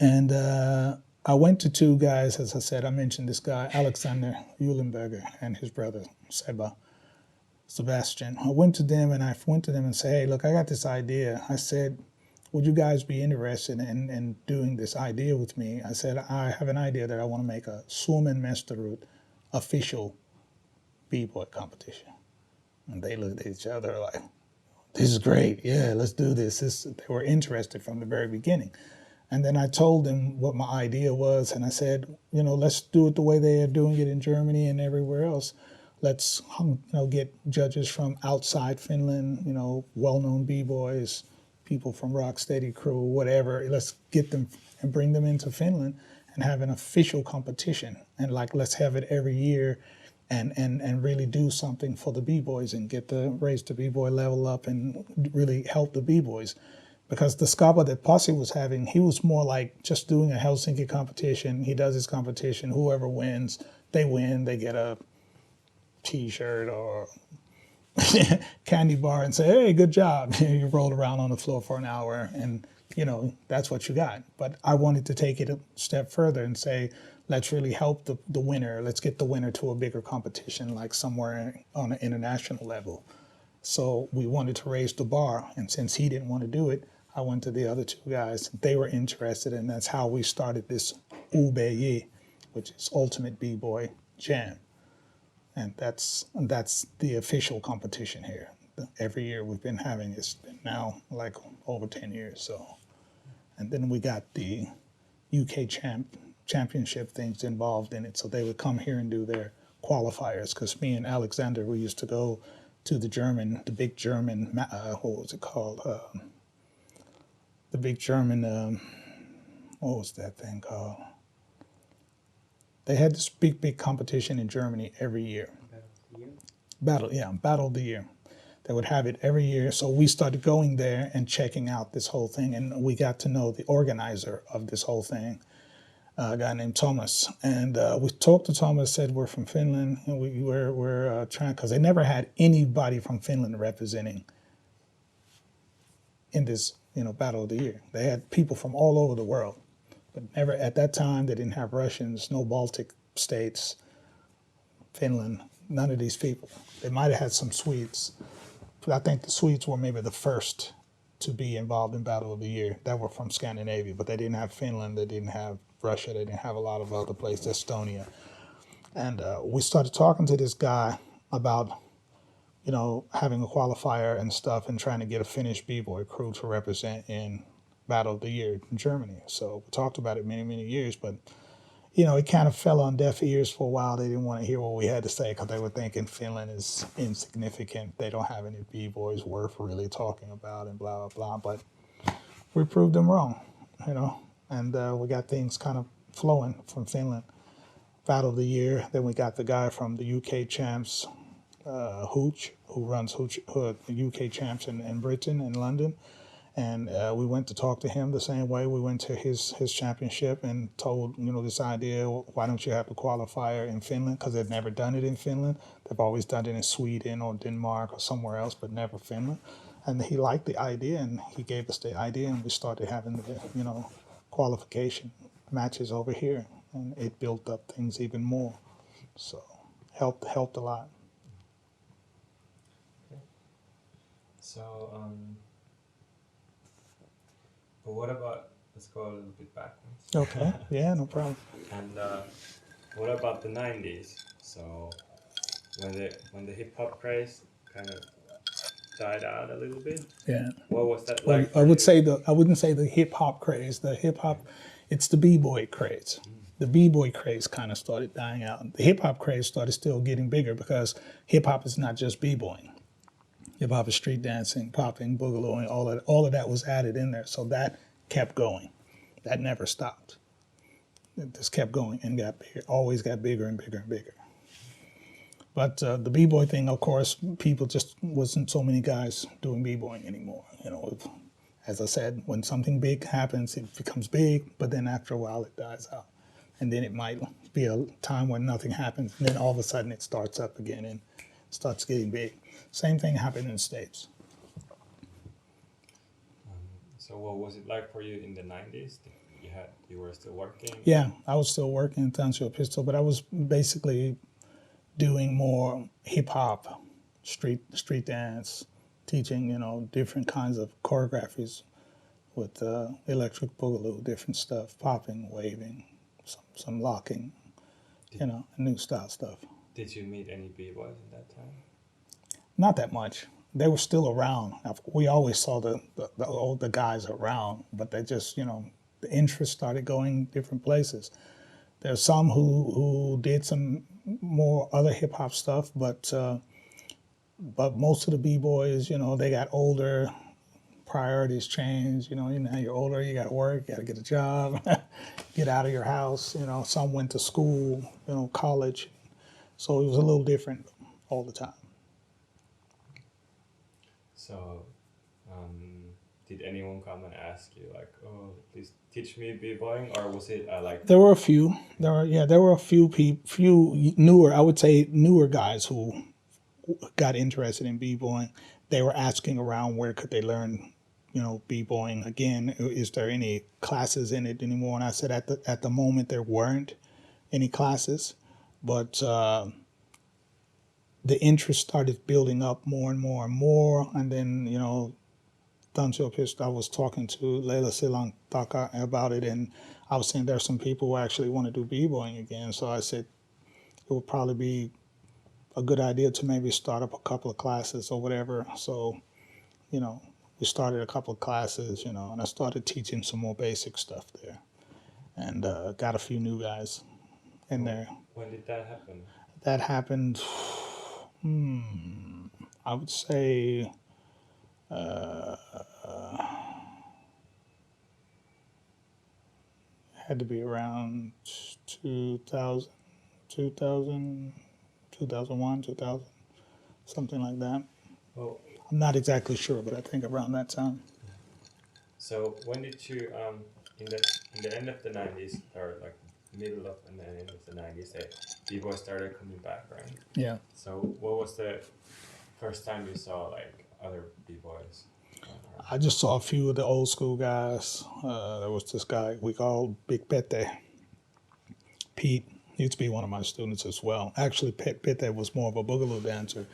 And I went to two guys, as I said. I mentioned this guy, Alexander Eulenberger, and his brother, Sebastian. I went to them and said, "Hey, look, I got this idea." I said, "Would you guys be interested in doing this idea with me?" I said, "I have an idea that I want to make a Suomen mestaruut official b-boy competition." And they looked at each other like, "This is great. Yeah, let's do this." They were interested from the very beginning. And then I told them what my idea was, and I said, let's do it the way they are doing it in Germany and everywhere else. Let's, get judges from outside Finland, well-known b-boys, people from Rocksteady Crew, whatever. Let's get them and bring them into Finland and have an official competition. And let's have it every year and really do something for the b-boys and raise the b-boy level up and really help the b-boys. Because the scaba that Pasi was having, he was more like just doing a Helsinki competition. He does his competition. Whoever wins, they win. They get a T-shirt or candy bar and say, "Hey, good job." You rolled around on the floor for an hour and, that's what you got. But I wanted to take it a step further and say, let's really help the winner. Let's get the winner to a bigger competition, like somewhere on an international level. So we wanted to raise the bar. And since he didn't want to do it, I went to the other two guys. They were interested, and that's how we started this bboying, which is Ultimate B-Boy Jam. And that's the official competition here. Every year we've been having this now like over 10 years. So, and then we got the UK championship things involved in it. So they would come here and do their qualifiers, because me and Alexander, we used to go to the big German, what was it called? The big German, what was that thing called? They had this big competition in Germany every year. Battle of the Year. They would have it every year. So we started going there and checking out this whole thing. And we got to know the organizer of this whole thing, a guy named Thomas. And we talked to Thomas, said we're from Finland. And we're trying, because they never had anybody from Finland representing in this, Battle of the Year. They had people from all over the world. But never, at that time, they didn't have Russians, no Baltic states, Finland, none of these people. They might have had some Swedes. But I think the Swedes were maybe the first to be involved in Battle of the Year that were from Scandinavia, but they didn't have Finland, they didn't have Russia, they didn't have a lot of other places, Estonia. And we started talking to this guy, about, having a qualifier and stuff and trying to get a Finnish b-boy crew to represent in Battle of the Year in Germany. So we talked about it many, many years, but it kind of fell on deaf ears for a while. They didn't want to hear what we had to say because they were thinking Finland is insignificant. They don't have any b-boys worth really talking about and blah, blah, blah. But we proved them wrong, and we got things kind of flowing from Finland. Battle of the Year. Then we got the guy from the UK champs, Hooch, who runs the UK champs in Britain, in London. And we went to talk to him the same way we went to his championship and told, this idea, why don't you have a qualifier in Finland? Because they've never done it in Finland. They've always done it in Sweden or Denmark or somewhere else, but never Finland. And he liked the idea, and he gave us the idea, and we started having the, qualification matches over here. And it built up things even more. So helped a lot. Okay. So, but what about, let's go a little bit backwards. Okay, yeah, no problem. And what about the 90s? So when the hip hop craze kind of died out a little bit. Yeah. What was that Well, like? I wouldn't say the hip hop craze. The hip hop, it's the b-boy craze. The b-boy craze kind of started dying out. The hip hop craze started still getting bigger because hip hop is not just b-boying. Hip hop is street dancing, popping, boogalooing, all of that was added in there. So that kept going. That never stopped. It just kept going and got bigger, always got bigger and bigger and bigger. But the b-boy thing, of course, people just wasn't so many guys doing b-boying anymore. As I said, when something big happens, it becomes big, but then after a while it dies out. And then it might be a time when nothing happens, and then all of a sudden it starts up again and starts getting big. Same thing happened in the States. So what was it like for you in the 90s? You were still working? Yeah, I was still working in Tansio Pistol, but I was basically doing more hip hop, street dance, teaching, different kinds of choreographies with electric boogaloo, different stuff, popping, waving, some locking, new style stuff. Did you meet any b-boys in that time? Not that much. They were still around. We always saw the older guys around, but they just, the interest started going different places. There's some who did some more other hip hop stuff, but most of the b-boys, they got older. Priorities change. Now you're older. You got to work. You got to get a job. Get out of your house. Some went to school. College. So it was a little different all the time. So, did anyone come and ask you like, "Oh, please teach me b-boying," or was it like? There were a few. There were a few newer. I would say newer guys who got interested in b-boying. They were asking around where could they learn, b-boying again. Is there any classes in it anymore? And I said at the moment there weren't any classes, but the interest started building up more and more and more. And then, Tansio Pistol, I was talking to Leila Silang Taka about it, and I was saying there's some people who actually want to do b-boying again. So I said it would probably be a good idea to maybe start up a couple of classes or whatever. So, we started a couple of classes, and I started teaching some more basic stuff there, and got a few new guys in there. When did that happen? That happened, I would say, had to be around 2000, 2001, 2000, something like that. Well, I'm not exactly sure, but I think around that time. So when did you in the end of the 90s or like middle of and the end of the 90s, b-boys started coming back, right? Yeah. So what was the first time you saw like other b-boys? I just saw a few of the old school guys. There was this guy we called Big Pete. Pete used to be one of my students as well. Actually, Pete was more of a boogaloo dancer.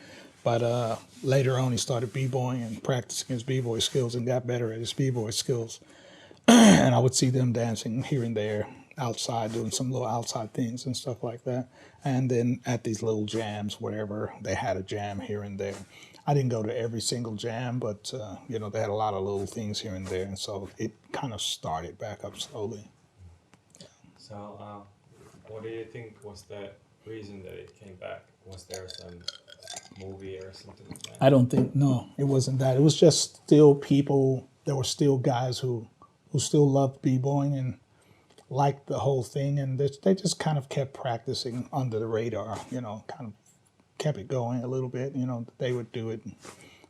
But later on, he started b-boying and practicing his b-boy skills and got better at his b-boy skills. And I would see them dancing here and there. outside, doing some little outside things and stuff like that. And then at these little jams, wherever they had a jam here and there. I didn't go to every single jam, but they had a lot of little things here and there, and so it kind of started back up slowly. So, what do you think was the reason that it came back? Was there some movie or something like that? I don't think, no, it wasn't that. It was just still people. There were still guys who still loved b-boying and liked the whole thing, and they just kind of kept practicing under the radar. Kind of kept it going a little bit. They would do it.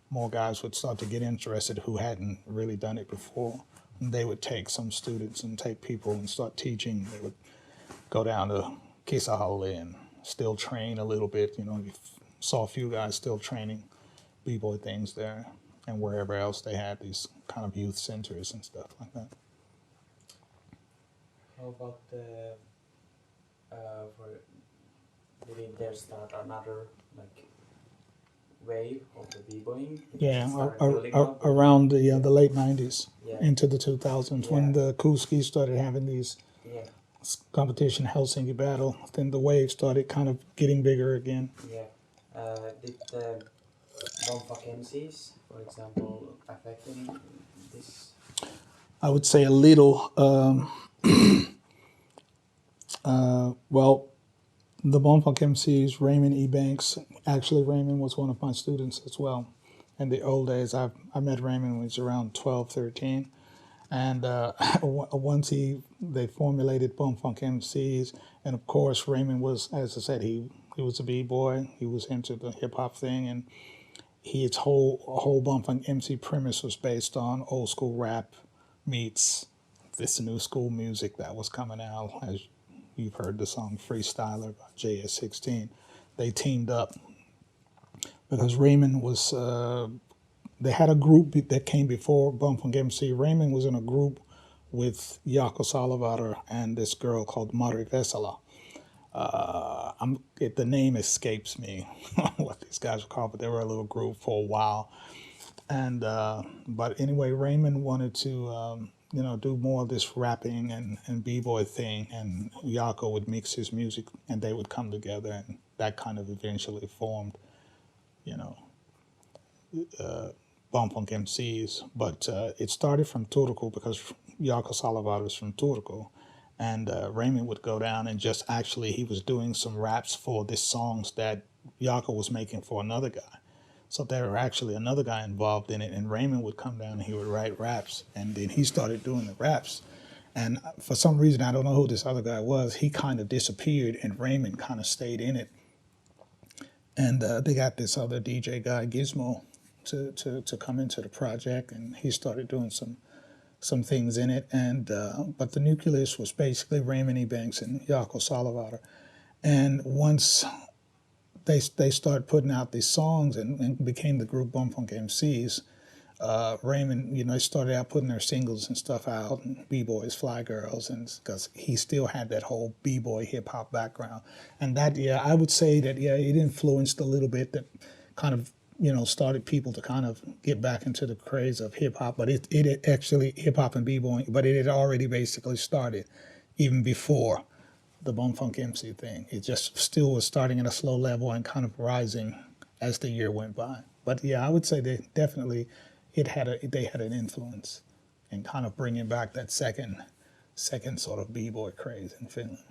More guys would start to get interested who hadn't really done it before. And they would take some students and take people and start teaching. They would go down to Kisahalli and still train a little bit. You saw a few guys still training b-boy things there, and wherever else they had these kind of youth centers and stuff like that. How about didn't there start another wave of the b-boying? Yeah, around the late 90s into the 2000s when the Kuski started having these competition Helsinki battle, then the wave started kind of getting bigger again. Yeah. Did the Bompak MCs, for example, affect this? I would say a little. Well, the Bompak MCs, Raymond E. Banks, actually Raymond was one of my students as well. In the old days, I met Raymond when he was around 12, 13. And once they formulated Bompak MCs, and of course Raymond was, as I said, he was a b-boy. He was into the hip hop thing, and his whole Bompak MC premise was based on old school rap meets this new school music that was coming out. As you've heard the song Freestyler by JS16. They teamed up because Raymond was, they had a group that came before Bompak MC. Raymond was in a group with Jaakko Salavator and this girl called Mari Vesala. The name escapes me what these guys were called, but they were a little group for a while. And but anyway, Raymond wanted to do more of this rapping and b-boy thing, and Jaakko would mix his music, and they would come together, and that kind of eventually formed, Bompak MCs. But it started from Turku because Jaakko Salavator is from Turku. And Raymond would go down and he was doing some raps for these songs that Jaakko was making for another guy. So there were actually another guy involved in it, and Raymond would come down and he would write raps, and then he started doing the raps. And for some reason, I don't know who this other guy was, he kind of disappeared, and Raymond kind of stayed in it. And they got this other DJ guy, Gizmo, to come into the project, and he started doing some things in it. And but the nucleus was basically Raymond E. Banks and Jaakko Salavator. And once they started putting out these songs and became the group Bompak MCs, Raymond, they started out putting their singles and stuff out, and B-Boys, Fly Girls, and because he still had that whole B-Boy hip-hop background. And that, I would say that, it influenced a little bit, that kind of, started people to kind of get back into the craze of hip-hop. But it actually, hip-hop and B-Boying, but it had already basically started even before the Bompak MC thing. It just still was starting at a slow level and kind of rising as the year went by. But I would say they definitely, they had an influence in kind of bringing back that second sort of b-boy craze in Finland.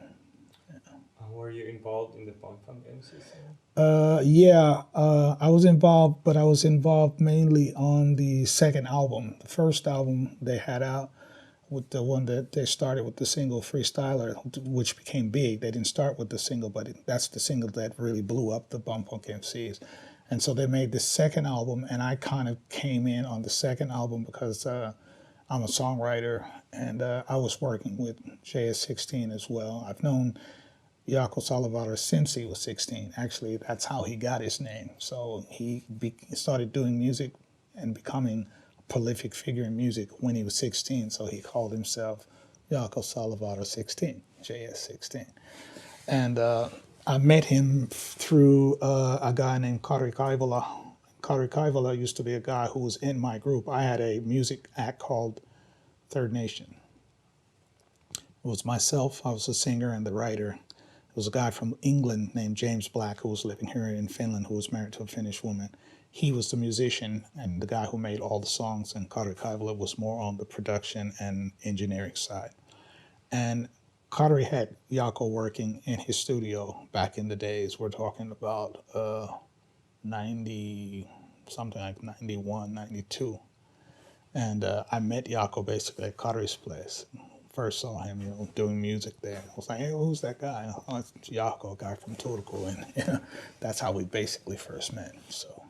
Were you involved in the Bompak MC scene? I was involved, but I was involved mainly on the second album. The first album they had out, with the one that they started with the single Freestyler, which became big. They didn't start with the single, but that's the single that really blew up the Bompak MCs. And so they made the second album, and I kind of came in on the second album because I'm a songwriter, and I was working with JS16 as well. I've known Jaakko Salavator since he was 16. Actually, that's how he got his name. So he started doing music and becoming prolific figure in music when he was 16, so he called himself Jaakko Salavator 16, JS16. And I met him through a guy named Kari Kaivola. Kari Kaivola used to be a guy who was in my group. I had a music act called Third Nation. was myself. I was the singer and the writer. There was a guy from England named James Black who was living here in Finland who was married to a Finnish woman. He was the musician and the guy who made all the songs, and Kari Kaivola was more on the production and engineering side. And Kari had Jaakko working in his studio back in the days. We're talking about 90, something like 91, 92. And I met Jaakko basically at Kari's place. First saw him, doing music there. I was like, hey, who's that guy? Oh, it's Jaakko, a guy from Turku. And that's how we basically first met. So